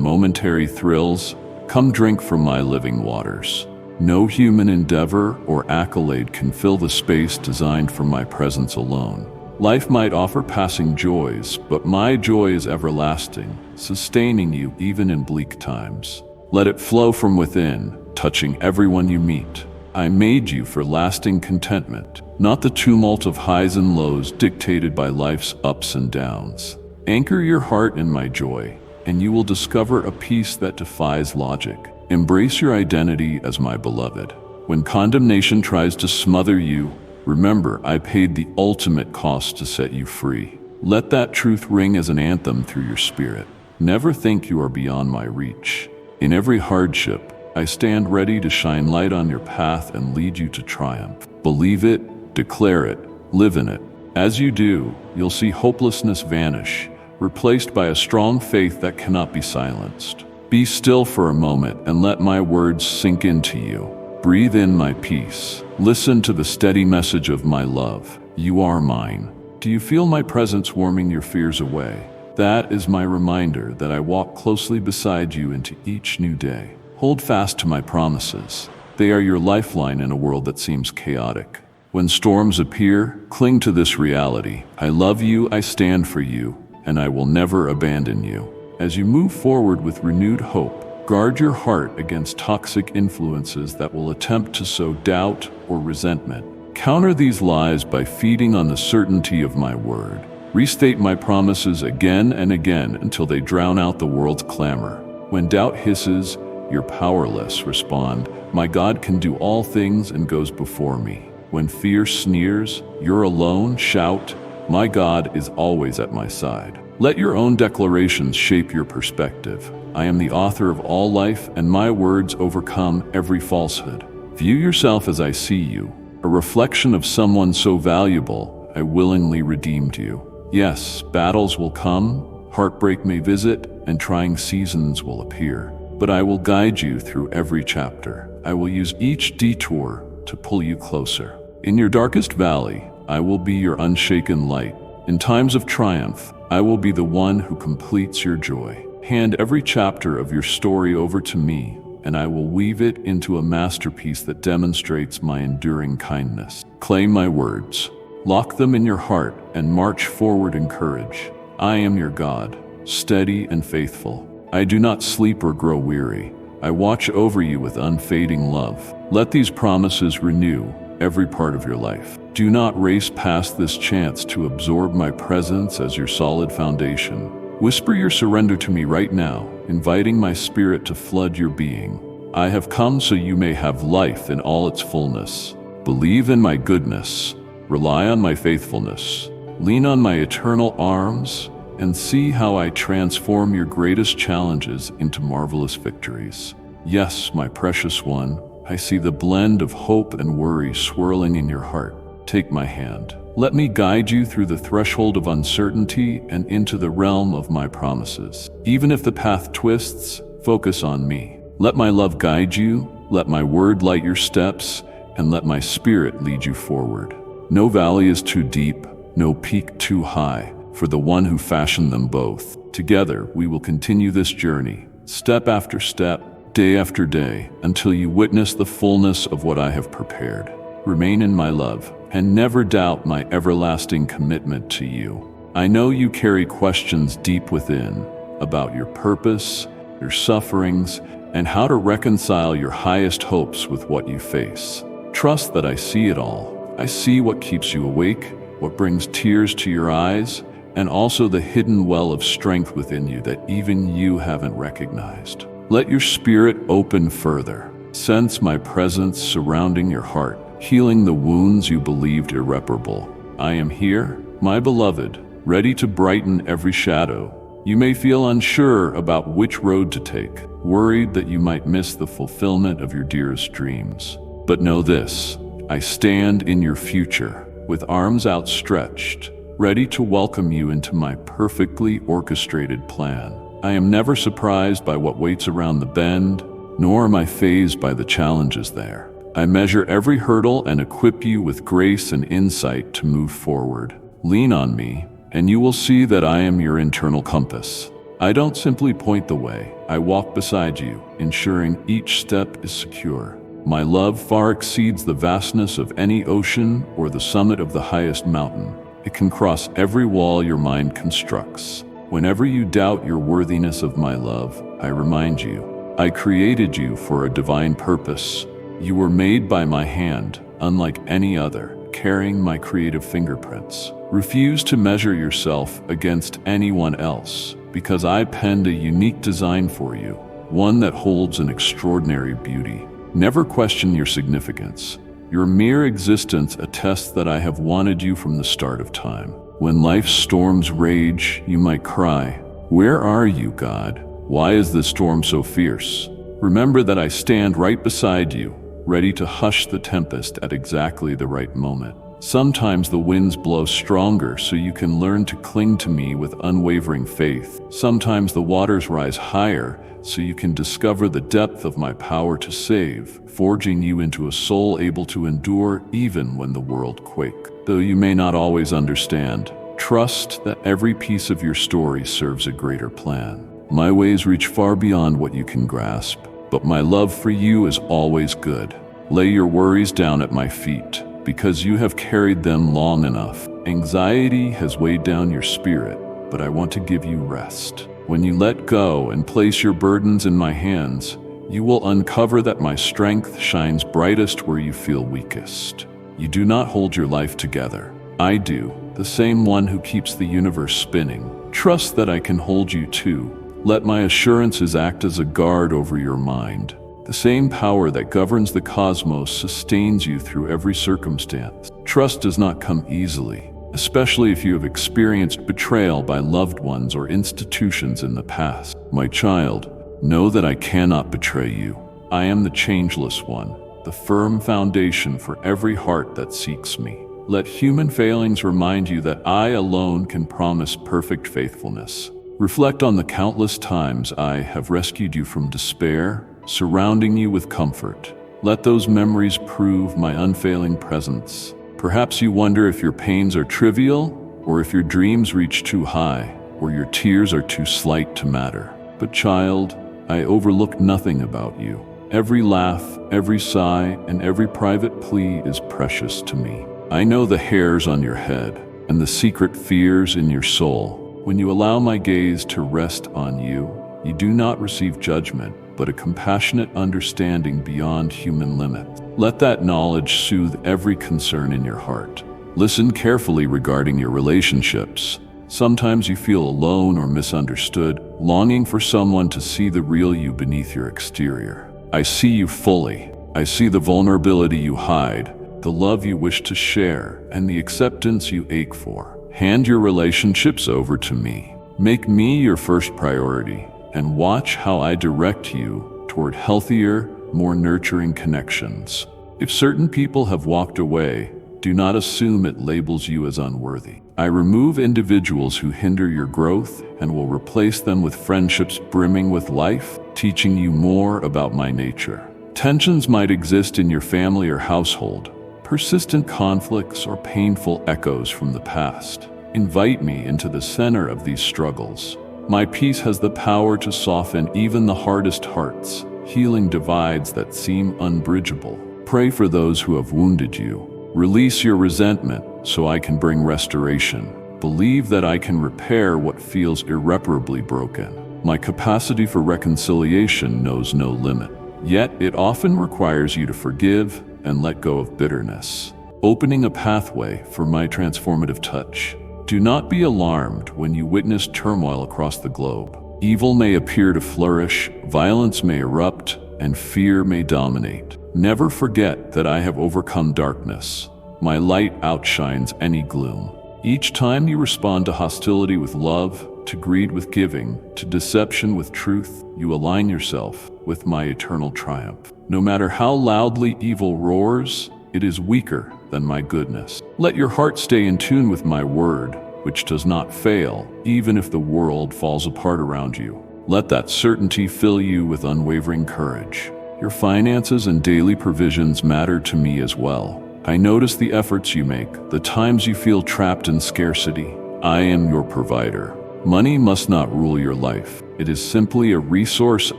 momentary thrills, come drink from my living waters. No human endeavor or accolade can fill the space designed for my presence alone. Life might offer passing joys, but my joy is everlasting, sustaining you even in bleak times. Let it flow from within, touching everyone you meet. I made you for lasting contentment, not the tumult of highs and lows dictated by life's ups and downs. Anchor your heart in my joy, and you will discover a peace that defies logic. Embrace your identity as my beloved. When condemnation tries to smother you, remember I paid the ultimate cost to set you free. Let that truth ring as an anthem through your spirit. Never think you are beyond my reach. In every hardship, I stand ready to shine light on your path and lead you to triumph. Believe it, declare it, live in it. As you do, you'll see hopelessness vanish, replaced by a strong faith that cannot be silenced. Be still for a moment and let my words sink into you. Breathe in my peace. Listen to the steady message of my love. You are mine. Do you feel my presence warming your fears away? That is my reminder that I walk closely beside you into each new day. Hold fast to my promises. They are your lifeline in a world that seems chaotic. When storms appear, cling to this reality. I love you, I stand for you, and I will never abandon you. As you move forward with renewed hope, guard your heart against toxic influences that will attempt to sow doubt or resentment. Counter these lies by feeding on the certainty of my word. Restate my promises again and again until they drown out the world's clamor. When doubt hisses, you're powerless. Respond, my God can do all things and goes before me. When fear sneers, you're alone. Shout, my God is always at my side. Let your own declarations shape your perspective. I am the author of all life, and my words overcome every falsehood. View yourself as I see you, a reflection of someone so valuable, I willingly redeemed you. Yes, battles will come, heartbreak may visit, and trying seasons will appear. But I will guide you through every chapter. I will use each detour to pull you closer. In your darkest valley, I will be your unshaken light. In times of triumph, I will be the one who completes your joy. Hand every chapter of your story over to me, and I will weave it into a masterpiece that demonstrates my enduring kindness. Claim my words, lock them in your heart, and march forward in courage. I am your God, steady and faithful. I do not sleep or grow weary. I watch over you with unfading love. Let these promises renew every part of your life. Do not race past this chance to absorb my presence as your solid foundation. Whisper your surrender to me right now, inviting my spirit to flood your being. I have come so you may have life in all its fullness. Believe in my goodness. Rely on my faithfulness. Lean on my eternal arms, and see how I transform your greatest challenges into marvelous victories. Yes, my precious one, I see the blend of hope and worry swirling in your heart. Take my hand. Let me guide you through the threshold of uncertainty and into the realm of my promises. Even if the path twists, focus on me. Let my love guide you, let my word light your steps, and let my spirit lead you forward. No valley is too deep, no peak too high, for the one who fashioned them both. Together, we will continue this journey, step after step, day after day, until you witness the fullness of what I have prepared. Remain in my love, and never doubt my everlasting commitment to you. I know you carry questions deep within about your purpose, your sufferings, and how to reconcile your highest hopes with what you face. Trust that I see it all. I see what keeps you awake, what brings tears to your eyes, and also the hidden well of strength within you that even you haven't recognized. Let your spirit open further. Sense my presence surrounding your heart, healing the wounds you believed irreparable. I am here, my beloved, ready to brighten every shadow. You may feel unsure about which road to take, worried that you might miss the fulfillment of your dearest dreams. But know this, I stand in your future, with arms outstretched, ready to welcome you into my perfectly orchestrated plan. I am never surprised by what waits around the bend, nor am I fazed by the challenges there. I measure every hurdle and equip you with grace and insight to move forward. Lean on me, and you will see that I am your internal compass. I don't simply point the way, I walk beside you, ensuring each step is secure. My love far exceeds the vastness of any ocean or the summit of the highest mountain. It can cross every wall your mind constructs. Whenever you doubt your worthiness of my love, I remind you, I created you for a divine purpose. You were made by my hand, unlike any other, carrying my creative fingerprints. Refuse to measure yourself against anyone else, because I penned a unique design for you, one that holds an extraordinary beauty. Never question your significance. Your mere existence attests that I have wanted you from the start of time. When life's storms rage, you might cry, "Where are you, God? Why is this storm so fierce?" Remember that I stand right beside you, ready to hush the tempest at exactly the right moment. Sometimes the winds blow stronger so you can learn to cling to me with unwavering faith. Sometimes the waters rise higher so you can discover the depth of my power to save, forging you into a soul able to endure even when the world quakes. Though you may not always understand, trust that every piece of your story serves a greater plan. My ways reach far beyond what you can grasp, but my love for you is always good. Lay your worries down at my feet, because you have carried them long enough. Anxiety has weighed down your spirit, but I want to give you rest. When you let go and place your burdens in my hands, you will uncover that my strength shines brightest where you feel weakest. You do not hold your life together. I do, the same one who keeps the universe spinning. Trust that I can hold you too. Let my assurances act as a guard over your mind. The same power that governs the cosmos sustains you through every circumstance. Trust does not come easily, especially if you have experienced betrayal by loved ones or institutions in the past. My child, know that I cannot betray you. I am the changeless one, the firm foundation for every heart that seeks me. Let human failings remind you that I alone can promise perfect faithfulness. Reflect on the countless times I have rescued you from despair, surrounding you with comfort. Let those memories prove my unfailing presence. Perhaps you wonder if your pains are trivial, or if your dreams reach too high, or your tears are too slight to matter. But child, I overlook nothing about you. Every laugh, every sigh, and every private plea is precious to me. I know the hairs on your head, and the secret fears in your soul. When you allow my gaze to rest on you, you do not receive judgment, but a compassionate understanding beyond human limits. Let that knowledge soothe every concern in your heart. Listen carefully regarding your relationships. Sometimes you feel alone or misunderstood, longing for someone to see the real you beneath your exterior. I see you fully. I see the vulnerability you hide, the love you wish to share, and the acceptance you ache for. Hand your relationships over to me. Make me your first priority, and watch how I direct you toward healthier, more nurturing connections. If certain people have walked away, do not assume it labels you as unworthy. I remove individuals who hinder your growth and will replace them with friendships brimming with life, teaching you more about my nature. Tensions might exist in your family or household, persistent conflicts or painful echoes from the past. Invite me into the center of these struggles. My peace has the power to soften even the hardest hearts, healing divides that seem unbridgeable. Pray for those who have wounded you. Release your resentment so I can bring restoration. Believe that I can repair what feels irreparably broken. My capacity for reconciliation knows no limit. Yet it often requires you to forgive and let go of bitterness, opening a pathway for my transformative touch. Do not be alarmed when you witness turmoil across the globe. Evil may appear to flourish, violence may erupt, and fear may dominate. Never forget that I have overcome darkness. My light outshines any gloom. Each time you respond to hostility with love, to greed with giving, to deception with truth, you align yourself with my eternal triumph. No matter how loudly evil roars, it is weaker than my goodness. Let your heart stay in tune with my word, which does not fail, even if the world falls apart around you. Let that certainty fill you with unwavering courage. Your finances and daily provisions matter to me as well. I notice the efforts you make, the times you feel trapped in scarcity. I am your provider. Money must not rule your life. It is simply a resource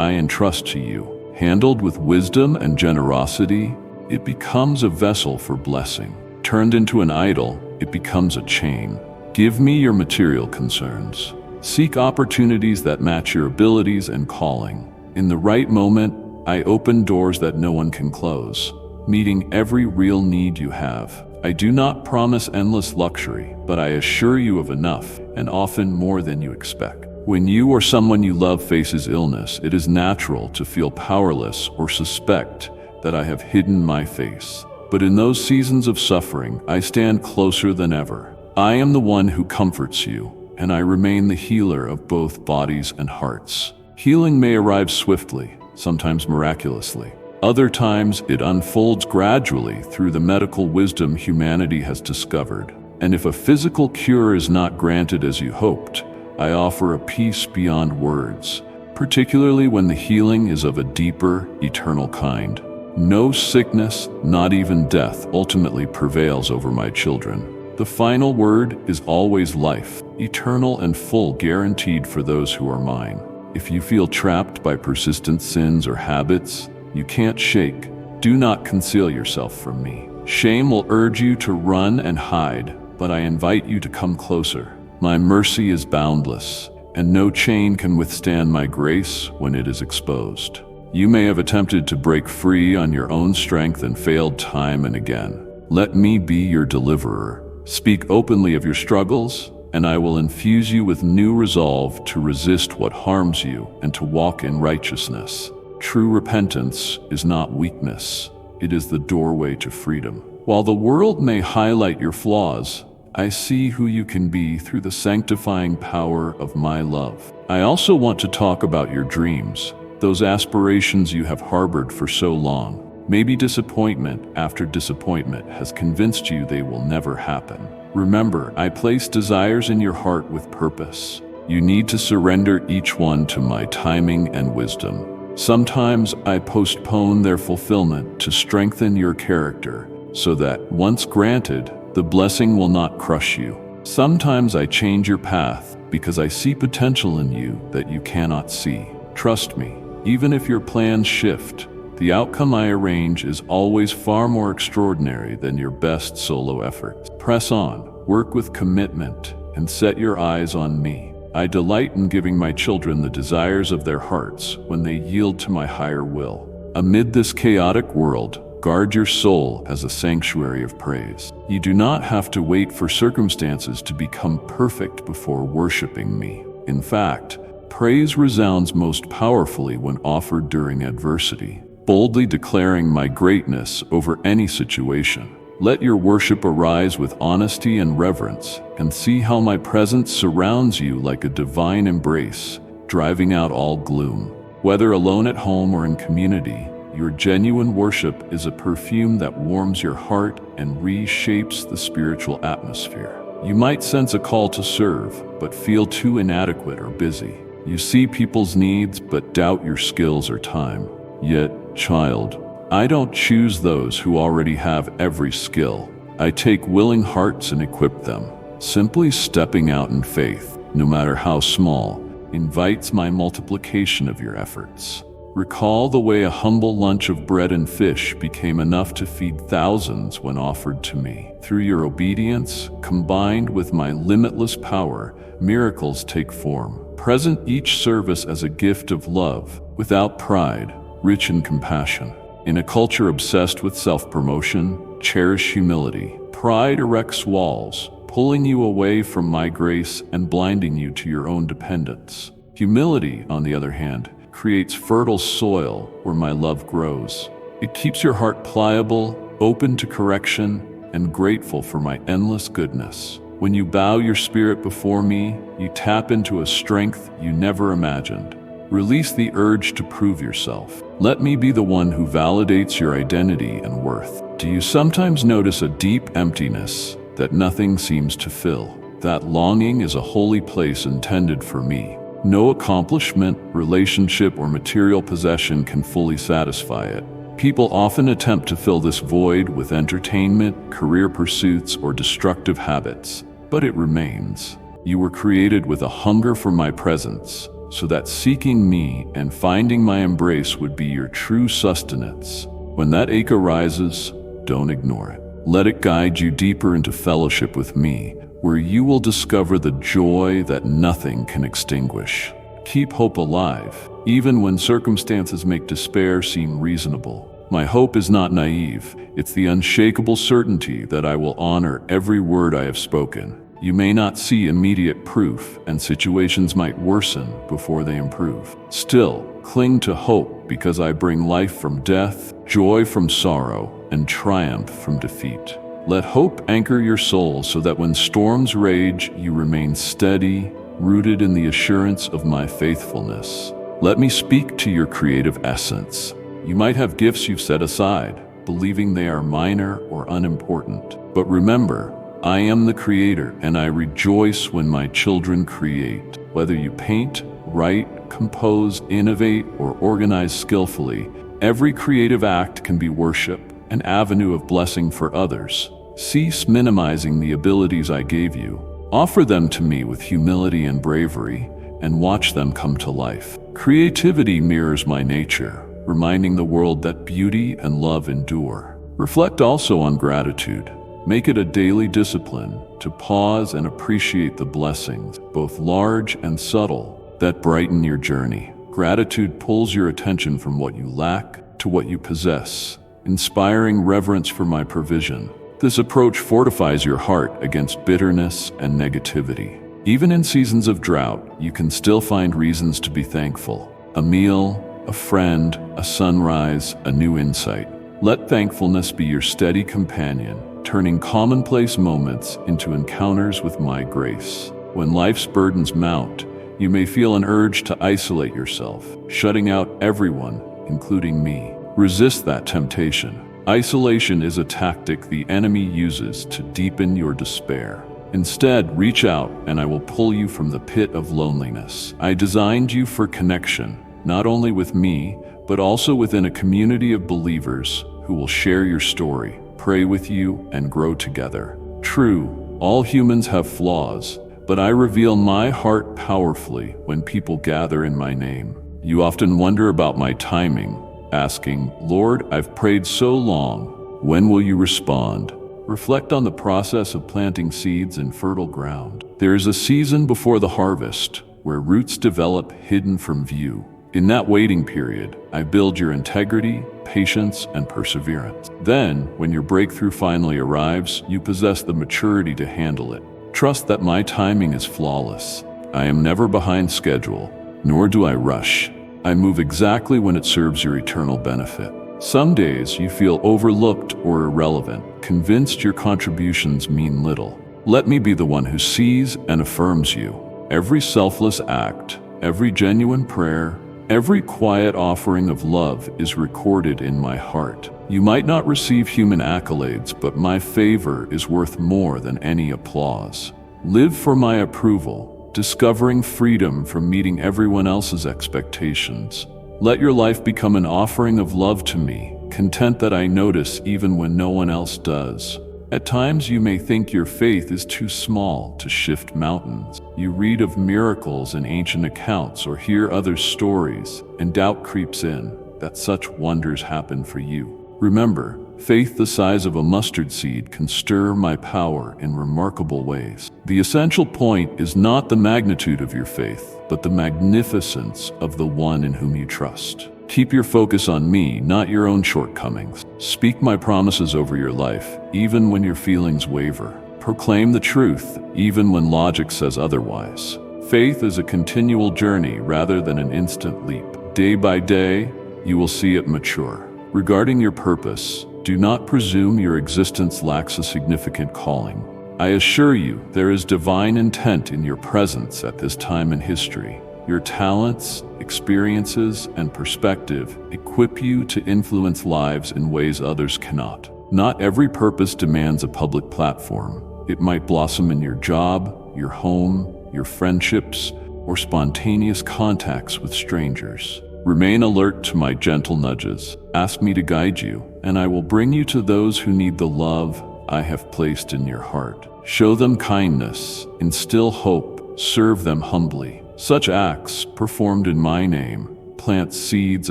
I entrust to you. Handled with wisdom and generosity, it becomes a vessel for blessing. Turned into an idol, it becomes a chain. Give me your material concerns. Seek opportunities that match your abilities and calling. In the right moment, I open doors that no one can close, meeting every real need you have. I do not promise endless luxury, but I assure you of enough, and often more than you expect. When you or someone you love faces illness, it is natural to feel powerless or suspect that I have hidden my face. But in those seasons of suffering, I stand closer than ever. I am the one who comforts you, and I remain the healer of both bodies and hearts. Healing may arrive swiftly, sometimes miraculously. Other times, it unfolds gradually through the medical wisdom humanity has discovered. And if a physical cure is not granted as you hoped, I offer a peace beyond words, particularly when the healing is of a deeper, eternal kind. No sickness, not even death, ultimately prevails over my children. The final word is always life, eternal and full, guaranteed for those who are mine. If you feel trapped by persistent sins or habits you can't shake, do not conceal yourself from me. Shame will urge you to run and hide, but I invite you to come closer. My mercy is boundless, and no chain can withstand my grace when it is exposed. You may have attempted to break free on your own strength and failed time and again. Let me be your deliverer. Speak openly of your struggles, and I will infuse you with new resolve to resist what harms you and to walk in righteousness. True repentance is not weakness. It is the doorway to freedom. While the world may highlight your flaws, I see who you can be through the sanctifying power of my love. I also want to talk about your dreams, those aspirations you have harbored for so long. Maybe disappointment after disappointment has convinced you they will never happen. Remember, I place desires in your heart with purpose. You need to surrender each one to my timing and wisdom. Sometimes I postpone their fulfillment to strengthen your character, so that, once granted, the blessing will not crush you. Sometimes I change your path because I see potential in you that you cannot see. Trust me, even if your plans shift, the outcome I arrange is always far more extraordinary than your best solo efforts. Press on, work with commitment, and set your eyes on me. I delight in giving my children the desires of their hearts when they yield to my higher will. Amid this chaotic world, guard your soul as a sanctuary of praise. You do not have to wait for circumstances to become perfect before worshiping me. In fact, praise resounds most powerfully when offered during adversity, boldly declaring my greatness over any situation. Let your worship arise with honesty and reverence, and see how my presence surrounds you like a divine embrace, driving out all gloom. Whether alone at home or in community, your genuine worship is a perfume that warms your heart and reshapes the spiritual atmosphere. You might sense a call to serve, but feel too inadequate or busy. You see people's needs, but doubt your skills or time. Yet, child, I don't choose those who already have every skill. I take willing hearts and equip them. Simply stepping out in faith, no matter how small, invites my multiplication of your efforts. Recall the way a humble lunch of bread and fish became enough to feed thousands when offered to me. Through your obedience, combined with my limitless power, miracles take form. Present each service as a gift of love, without pride, rich in compassion. In a culture obsessed with self-promotion, cherish humility. Pride erects walls, pulling you away from my grace and blinding you to your own dependence. Humility, on the other hand, creates fertile soil where my love grows. It keeps your heart pliable, open to correction, and grateful for my endless goodness. When you bow your spirit before me, you tap into a strength you never imagined. Release the urge to prove yourself. Let me be the one who validates your identity and worth. Do you sometimes notice a deep emptiness that nothing seems to fill? That longing is a holy place intended for me. No accomplishment, relationship, or material possession can fully satisfy it. People often attempt to fill this void with entertainment, career pursuits, or destructive habits, but it remains. You were created with a hunger for my presence, so that seeking me and finding my embrace would be your true sustenance. When that ache arises, don't ignore it. Let it guide you deeper into fellowship with me, where you will discover the joy that nothing can extinguish. Keep hope alive, even when circumstances make despair seem reasonable. My hope is not naive. It's the unshakable certainty that I will honor every word I have spoken. You may not see immediate proof, and situations might worsen before they improve. Still, cling to hope, because I bring life from death, joy from sorrow, and triumph from defeat. Let hope anchor your soul so that when storms rage, you remain steady, rooted in the assurance of my faithfulness. Let me speak to your creative essence. You might have gifts you've set aside, believing they are minor or unimportant. But remember, I am the Creator, and I rejoice when my children create. Whether you paint, write, compose, innovate, or organize skillfully, every creative act can be worship, an avenue of blessing for others. Cease minimizing the abilities I gave you. Offer them to me with humility and bravery, and watch them come to life. Creativity mirrors my nature, reminding the world that beauty and love endure. Reflect also on gratitude. Make it a daily discipline to pause and appreciate the blessings, both large and subtle, that brighten your journey. Gratitude pulls your attention from what you lack to what you possess, inspiring reverence for my provision. This approach fortifies your heart against bitterness and negativity. Even in seasons of drought, you can still find reasons to be thankful. A meal, a friend, a sunrise, a new insight. Let thankfulness be your steady companion, turning commonplace moments into encounters with my grace. When life's burdens mount, you may feel an urge to isolate yourself, shutting out everyone, including me. Resist that temptation. Isolation is a tactic the enemy uses to deepen your despair. Instead, reach out and I will pull you from the pit of loneliness. I designed you for connection, not only with me, but also within a community of believers who will share your story, pray with you, and grow together. True, all humans have flaws, but I reveal my heart powerfully when people gather in my name. You often wonder about my timing, asking, "Lord, I've prayed so long, when will you respond?" Reflect on the process of planting seeds in fertile ground. There is a season before the harvest, where roots develop hidden from view. In that waiting period, I build your integrity, patience, and perseverance. Then, when your breakthrough finally arrives, you possess the maturity to handle it. Trust that my timing is flawless. I am never behind schedule, nor do I rush. I move exactly when it serves your eternal benefit. Some days you feel overlooked or irrelevant, convinced your contributions mean little. Let me be the one who sees and affirms you. Every selfless act, every genuine prayer, every quiet offering of love is recorded in my heart. You might not receive human accolades, but my favor is worth more than any applause. Live for my approval, discovering freedom from meeting everyone else's expectations. Let your life become an offering of love to me, content that I notice even when no one else does. At times you may think your faith is too small to shift mountains. You read of miracles in ancient accounts or hear others' stories, and doubt creeps in that such wonders happen for you. Remember, faith the size of a mustard seed can stir my power in remarkable ways. The essential point is not the magnitude of your faith, but the magnificence of the one in whom you trust. Keep your focus on me, not your own shortcomings. Speak my promises over your life, even when your feelings waver. Proclaim the truth, even when logic says otherwise. Faith is a continual journey rather than an instant leap. Day by day, you will see it mature. Regarding your purpose, do not presume your existence lacks a significant calling. I assure you, there is divine intent in your presence at this time in history. Your talents, experiences, and perspective equip you to influence lives in ways others cannot. Not every purpose demands a public platform. It might blossom in your job, your home, your friendships, or spontaneous contacts with strangers. Remain alert to my gentle nudges. Ask me to guide you, and I will bring you to those who need the love I have placed in your heart. Show them kindness, instill hope, serve them humbly. Such acts, performed in my name, plant seeds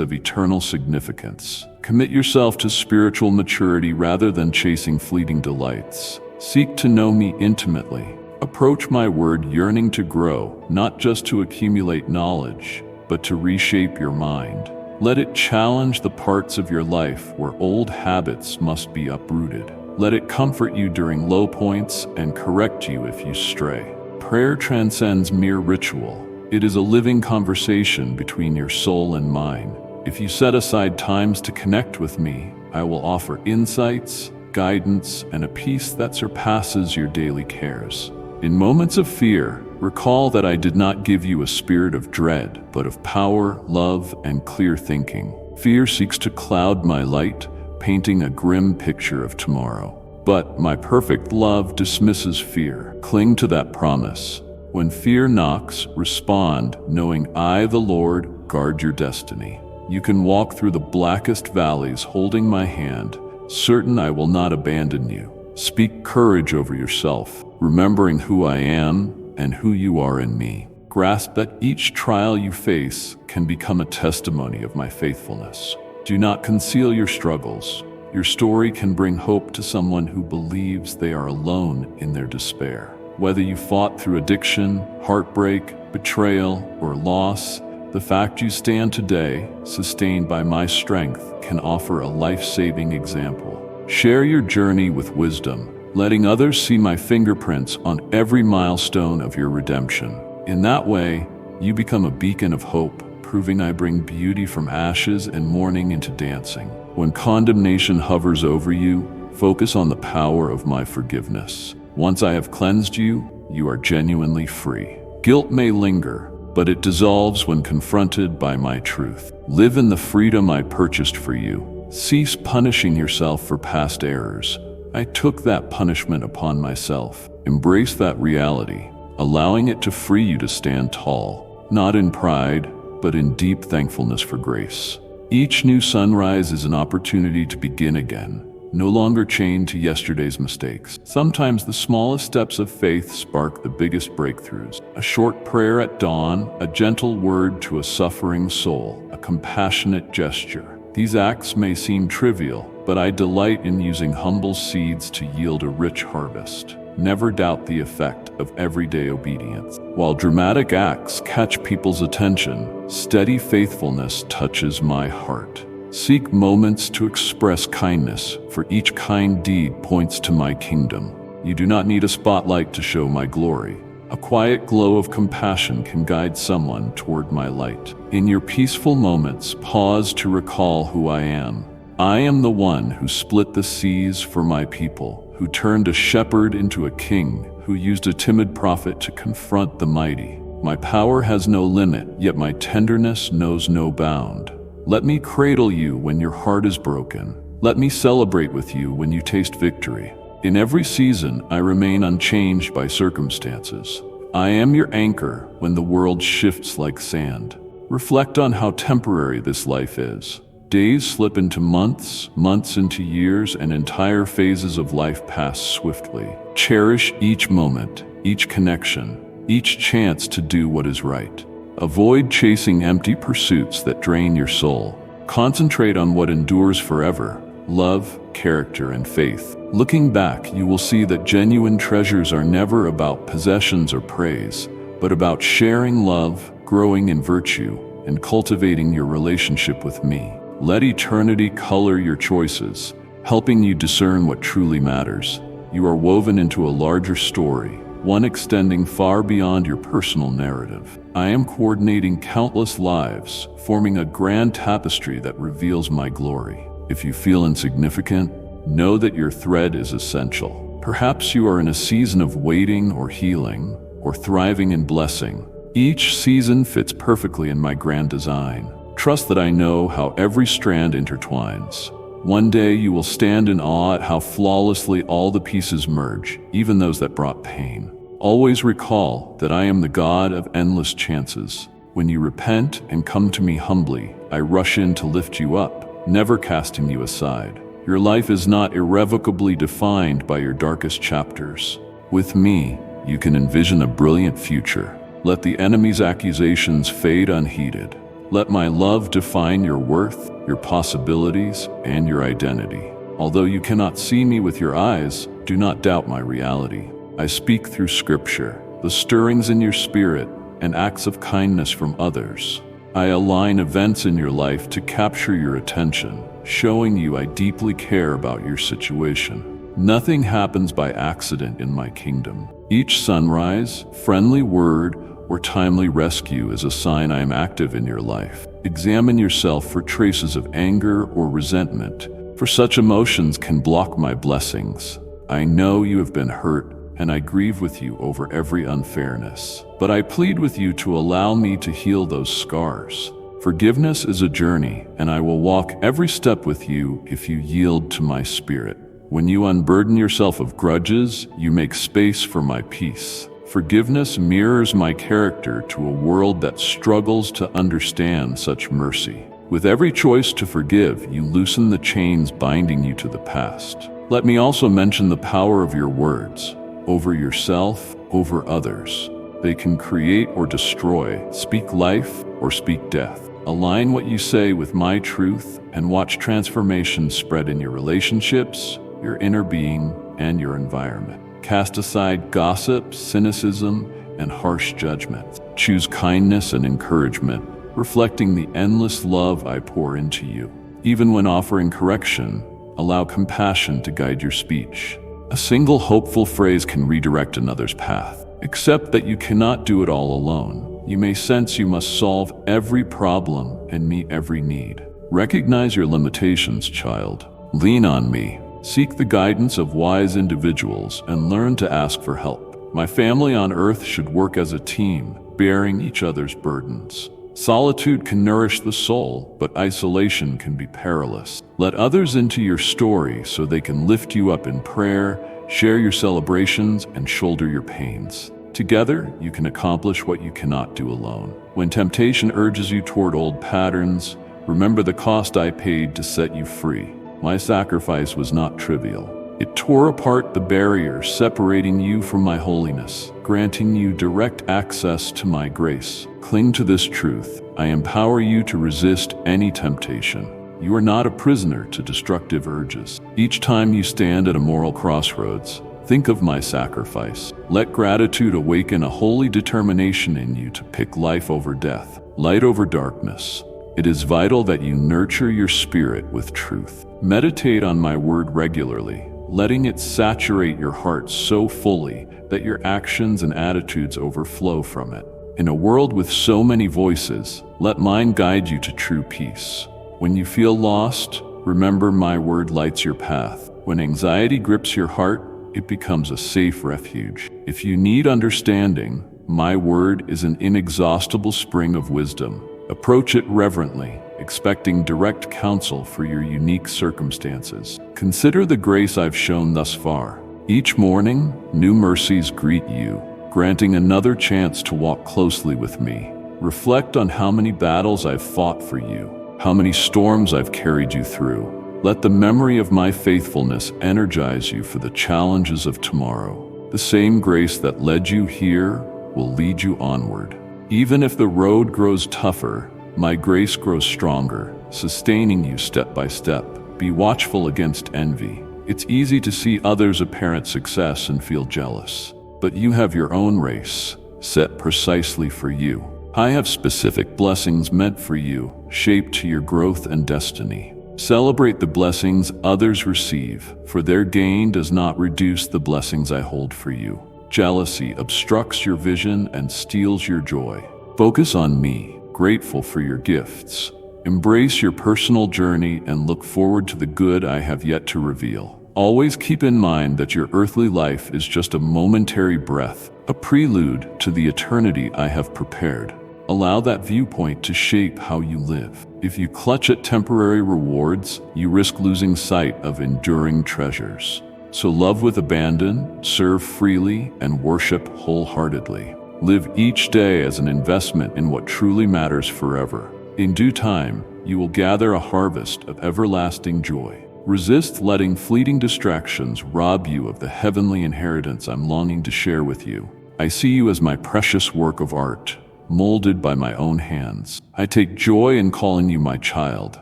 of eternal significance. Commit yourself to spiritual maturity rather than chasing fleeting delights. Seek to know me intimately. Approach my word yearning to grow, not just to accumulate knowledge, but to reshape your mind. Let it challenge the parts of your life where old habits must be uprooted. Let it comfort you during low points and correct you if you stray. Prayer transcends mere ritual. It is a living conversation between your soul and mine. If you set aside times to connect with me, I will offer insights, guidance, and a peace that surpasses your daily cares. In moments of fear, recall that I did not give you a spirit of dread, but of power, love, and clear thinking. Fear seeks to cloud my light, painting a grim picture of tomorrow. But my perfect love dismisses fear. Cling to that promise. When fear knocks, respond, knowing I, the Lord, guard your destiny. You can walk through the blackest valleys holding my hand, certain I will not abandon you. Speak courage over yourself, remembering who I am and who you are in me. Grasp that each trial you face can become a testimony of my faithfulness. Do not conceal your struggles. Your story can bring hope to someone who believes they are alone in their despair. Whether you fought through addiction, heartbreak, betrayal, or loss, the fact you stand today, sustained by my strength, can offer a life-saving example. Share your journey with wisdom, letting others see my fingerprints on every milestone of your redemption. In that way, you become a beacon of hope, proving I bring beauty from ashes and mourning into dancing. When condemnation hovers over you, focus on the power of my forgiveness. Once I have cleansed you, you are genuinely free. Guilt may linger, but it dissolves when confronted by my truth. Live in the freedom I purchased for you. Cease punishing yourself for past errors. I took that punishment upon myself. Embrace that reality, allowing it to free you to stand tall, not in pride, but in deep thankfulness for grace. Each new sunrise is an opportunity to begin again, no longer chained to yesterday's mistakes. Sometimes the smallest steps of faith spark the biggest breakthroughs. A short prayer at dawn, a gentle word to a suffering soul, a compassionate gesture. These acts may seem trivial, but I delight in using humble seeds to yield a rich harvest. Never doubt the effect of everyday obedience. While dramatic acts catch people's attention, steady faithfulness touches my heart. Seek moments to express kindness, for each kind deed points to my kingdom. You do not need a spotlight to show my glory. A quiet glow of compassion can guide someone toward my light. In your peaceful moments, pause to recall who I am. I am the one who split the seas for my people, who turned a shepherd into a king, who used a timid prophet to confront the mighty. My power has no limit, yet my tenderness knows no bound. Let me cradle you when your heart is broken. Let me celebrate with you when you taste victory. In every season, I remain unchanged by circumstances. I am your anchor when the world shifts like sand. Reflect on how temporary this life is. Days slip into months, months into years, and entire phases of life pass swiftly. Cherish each moment, each connection, each chance to do what is right. Avoid chasing empty pursuits that drain your soul. Concentrate on what endures forever: love, character, and faith. Looking back, you will see that genuine treasures are never about possessions or praise, but about sharing love, growing in virtue, and cultivating your relationship with me. Let eternity color your choices, helping you discern what truly matters. You are woven into a larger story, one extending far beyond your personal narrative. I am coordinating countless lives, forming a grand tapestry that reveals my glory. If you feel insignificant, know that your thread is essential. Perhaps you are in a season of waiting or healing, or thriving in blessing. Each season fits perfectly in my grand design. Trust that I know how every strand intertwines. One day you will stand in awe at how flawlessly all the pieces merge, even those that brought pain. Always recall that I am the God of endless chances. When you repent and come to me humbly, I rush in to lift you up, never casting you aside. Your life is not irrevocably defined by your darkest chapters. With me, you can envision a brilliant future. Let the enemy's accusations fade unheeded. Let my love define your worth, your possibilities, and your identity. Although you cannot see me with your eyes, do not doubt my reality. I speak through Scripture, the stirrings in your spirit, and acts of kindness from others. I align events in your life to capture your attention, showing you I deeply care about your situation. Nothing happens by accident in my kingdom. Each sunrise, friendly word, or timely rescue is a sign I am active in your life. Examine yourself for traces of anger or resentment, for such emotions can block my blessings. I know you have been hurt, and I grieve with you over every unfairness. But I plead with you to allow me to heal those scars. Forgiveness is a journey, and I will walk every step with you if you yield to my spirit. When you unburden yourself of grudges, you make space for my peace. Forgiveness mirrors my character to a world that struggles to understand such mercy. With every choice to forgive, you loosen the chains binding you to the past. Let me also mention the power of your words, over yourself, over others. They can create or destroy, speak life or speak death. Align what you say with my truth and watch transformation spread in your relationships, your inner being, and your environment. Cast aside gossip, cynicism, and harsh judgment. Choose kindness and encouragement, reflecting the endless love I pour into you. Even when offering correction, allow compassion to guide your speech. A single hopeful phrase can redirect another's path. Accept that you cannot do it all alone. You may sense you must solve every problem and meet every need. Recognize your limitations, child. Lean on me. Seek the guidance of wise individuals and learn to ask for help. My family on earth should work as a team, bearing each other's burdens. Solitude can nourish the soul, but isolation can be perilous. Let others into your story so they can lift you up in prayer, share your celebrations, and shoulder your pains. Together, you can accomplish what you cannot do alone. When temptation urges you toward old patterns, remember the cost I paid to set you free. My sacrifice was not trivial. It tore apart the barrier separating you from my holiness, granting you direct access to my grace. Cling to this truth. I empower you to resist any temptation. You are not a prisoner to destructive urges. Each time you stand at a moral crossroads, think of my sacrifice. Let gratitude awaken a holy determination in you to pick life over death, light over darkness. It is vital that you nurture your spirit with truth. Meditate on my word regularly, letting it saturate your heart so fully that your actions and attitudes overflow from it. In a world with so many voices, let mine guide you to true peace. When you feel lost, remember my word lights your path. When anxiety grips your heart, it becomes a safe refuge. If you need understanding, my word is an inexhaustible spring of wisdom. Approach it reverently, expecting direct counsel for your unique circumstances. Consider the grace I've shown thus far. Each morning, new mercies greet you, granting another chance to walk closely with me. Reflect on how many battles I've fought for you, how many storms I've carried you through. Let the memory of my faithfulness energize you for the challenges of tomorrow. The same grace that led you here will lead you onward. Even if the road grows tougher, my grace grows stronger, sustaining you step by step. Be watchful against envy. It's easy to see others' apparent success and feel jealous, but you have your own race, set precisely for you. I have specific blessings meant for you, shaped to your growth and destiny. Celebrate the blessings others receive, for their gain does not reduce the blessings I hold for you. Jealousy obstructs your vision and steals your joy. Focus on me, grateful for your gifts. Embrace your personal journey and look forward to the good I have yet to reveal. Always keep in mind that your earthly life is just a momentary breath, a prelude to the eternity I have prepared. Allow that viewpoint to shape how you live. If you clutch at temporary rewards, you risk losing sight of enduring treasures. So love with abandon, serve freely, and worship wholeheartedly. Live each day as an investment in what truly matters forever. In due time, you will gather a harvest of everlasting joy. Resist letting fleeting distractions rob you of the heavenly inheritance I'm longing to share with you. I see you as my precious work of art, molded by my own hands. I take joy in calling you my child.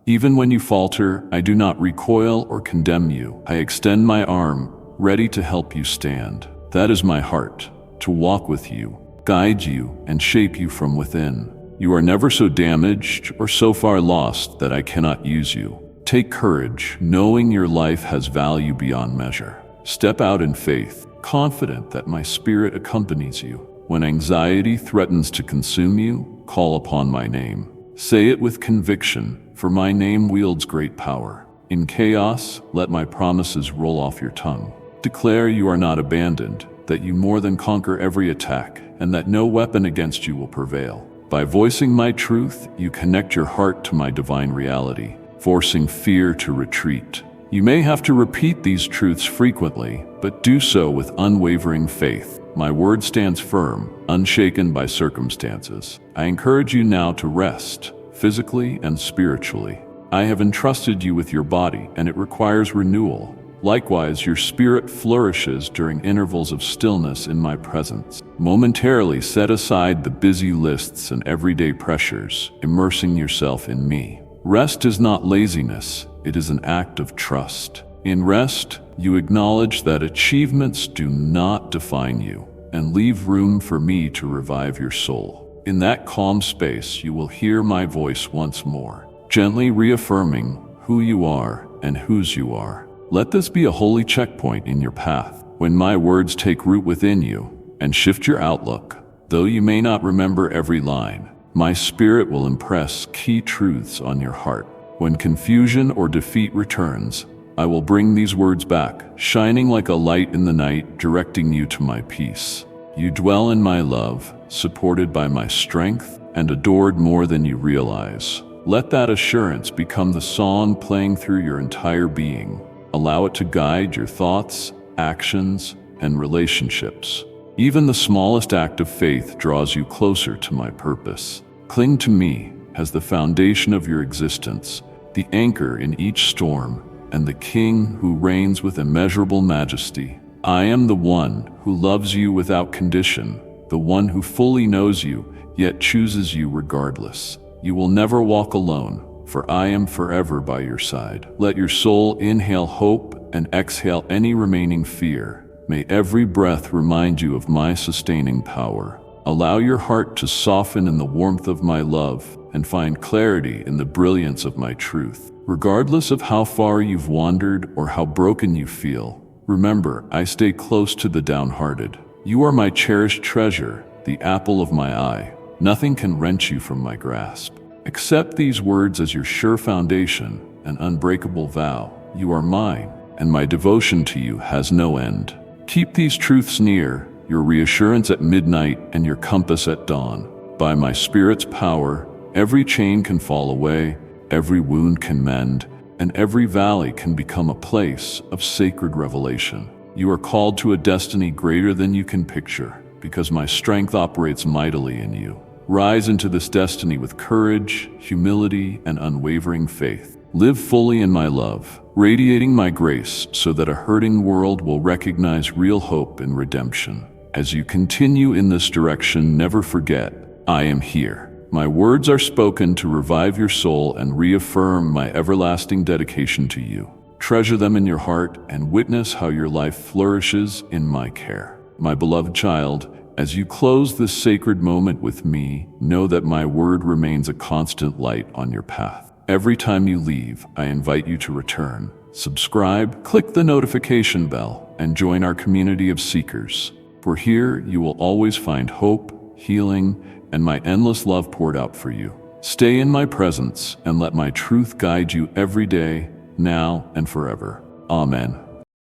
Even when you falter, I do not recoil or condemn you. I extend my arm, ready to help you stand. That is my heart, to walk with you, guide you, and shape you from within. You are never so damaged or so far lost that I cannot use you. Take courage, knowing your life has value beyond measure. Step out in faith, confident that my spirit accompanies you. When anxiety threatens to consume you, call upon my name. Say it with conviction, for my name wields great power. In chaos, let my promises roll off your tongue. Declare you are not abandoned, that you more than conquer every attack, and that no weapon against you will prevail. By voicing my truth, you connect your heart to my divine reality, forcing fear to retreat. You may have to repeat these truths frequently, but do so with unwavering faith. My word stands firm, unshaken by circumstances. I encourage you now to rest, physically and spiritually. I have entrusted you with your body, and it requires renewal. Likewise, your spirit flourishes during intervals of stillness in my presence. Momentarily set aside the busy lists and everyday pressures, immersing yourself in me. Rest is not laziness, it is an act of trust. In rest, you acknowledge that achievements do not define you, and leave room for me to revive your soul. In that calm space, you will hear my voice once more, gently reaffirming who you are and whose you are. Let this be a holy checkpoint in your path. When my words take root within you and shift your outlook, though you may not remember every line, my spirit will impress key truths on your heart. When confusion or defeat returns, I will bring these words back, shining like a light in the night, directing you to my peace. You dwell in my love, supported by my strength, and adored more than you realize. Let that assurance become the song playing through your entire being. Allow it to guide your thoughts, actions, and relationships. Even the smallest act of faith draws you closer to my purpose. Cling to me as the foundation of your existence, the anchor in each storm, and the King who reigns with immeasurable majesty. I am the one who loves you without condition, the one who fully knows you, yet chooses you regardless. You will never walk alone, for I am forever by your side. Let your soul inhale hope and exhale any remaining fear. May every breath remind you of my sustaining power. Allow your heart to soften in the warmth of my love and find clarity in the brilliance of my truth. Regardless of how far you've wandered or how broken you feel, remember, I stay close to the downhearted. You are my cherished treasure, the apple of my eye. Nothing can wrench you from my grasp. Accept these words as your sure foundation, an unbreakable vow. You are mine, and my devotion to you has no end. Keep these truths near, your reassurance at midnight and your compass at dawn. By my spirit's power, every chain can fall away, every wound can mend, and every valley can become a place of sacred revelation. You are called to a destiny greater than you can picture, because my strength operates mightily in you. Rise into this destiny with courage, humility, and unwavering faith. Live fully in my love, radiating my grace so that a hurting world will recognize real hope and redemption. As you continue in this direction, never forget, I am here. My words are spoken to revive your soul and reaffirm my everlasting dedication to you. Treasure them in your heart and witness how your life flourishes in my care. My beloved child, as you close this sacred moment with me, know that my word remains a constant light on your path. Every time you leave, I invite you to return. Subscribe, click the notification bell, and join our community of seekers. For here, you will always find hope, healing, and my endless love poured out for you. Stay in my presence and let my truth guide you every day, now and forever. Amen.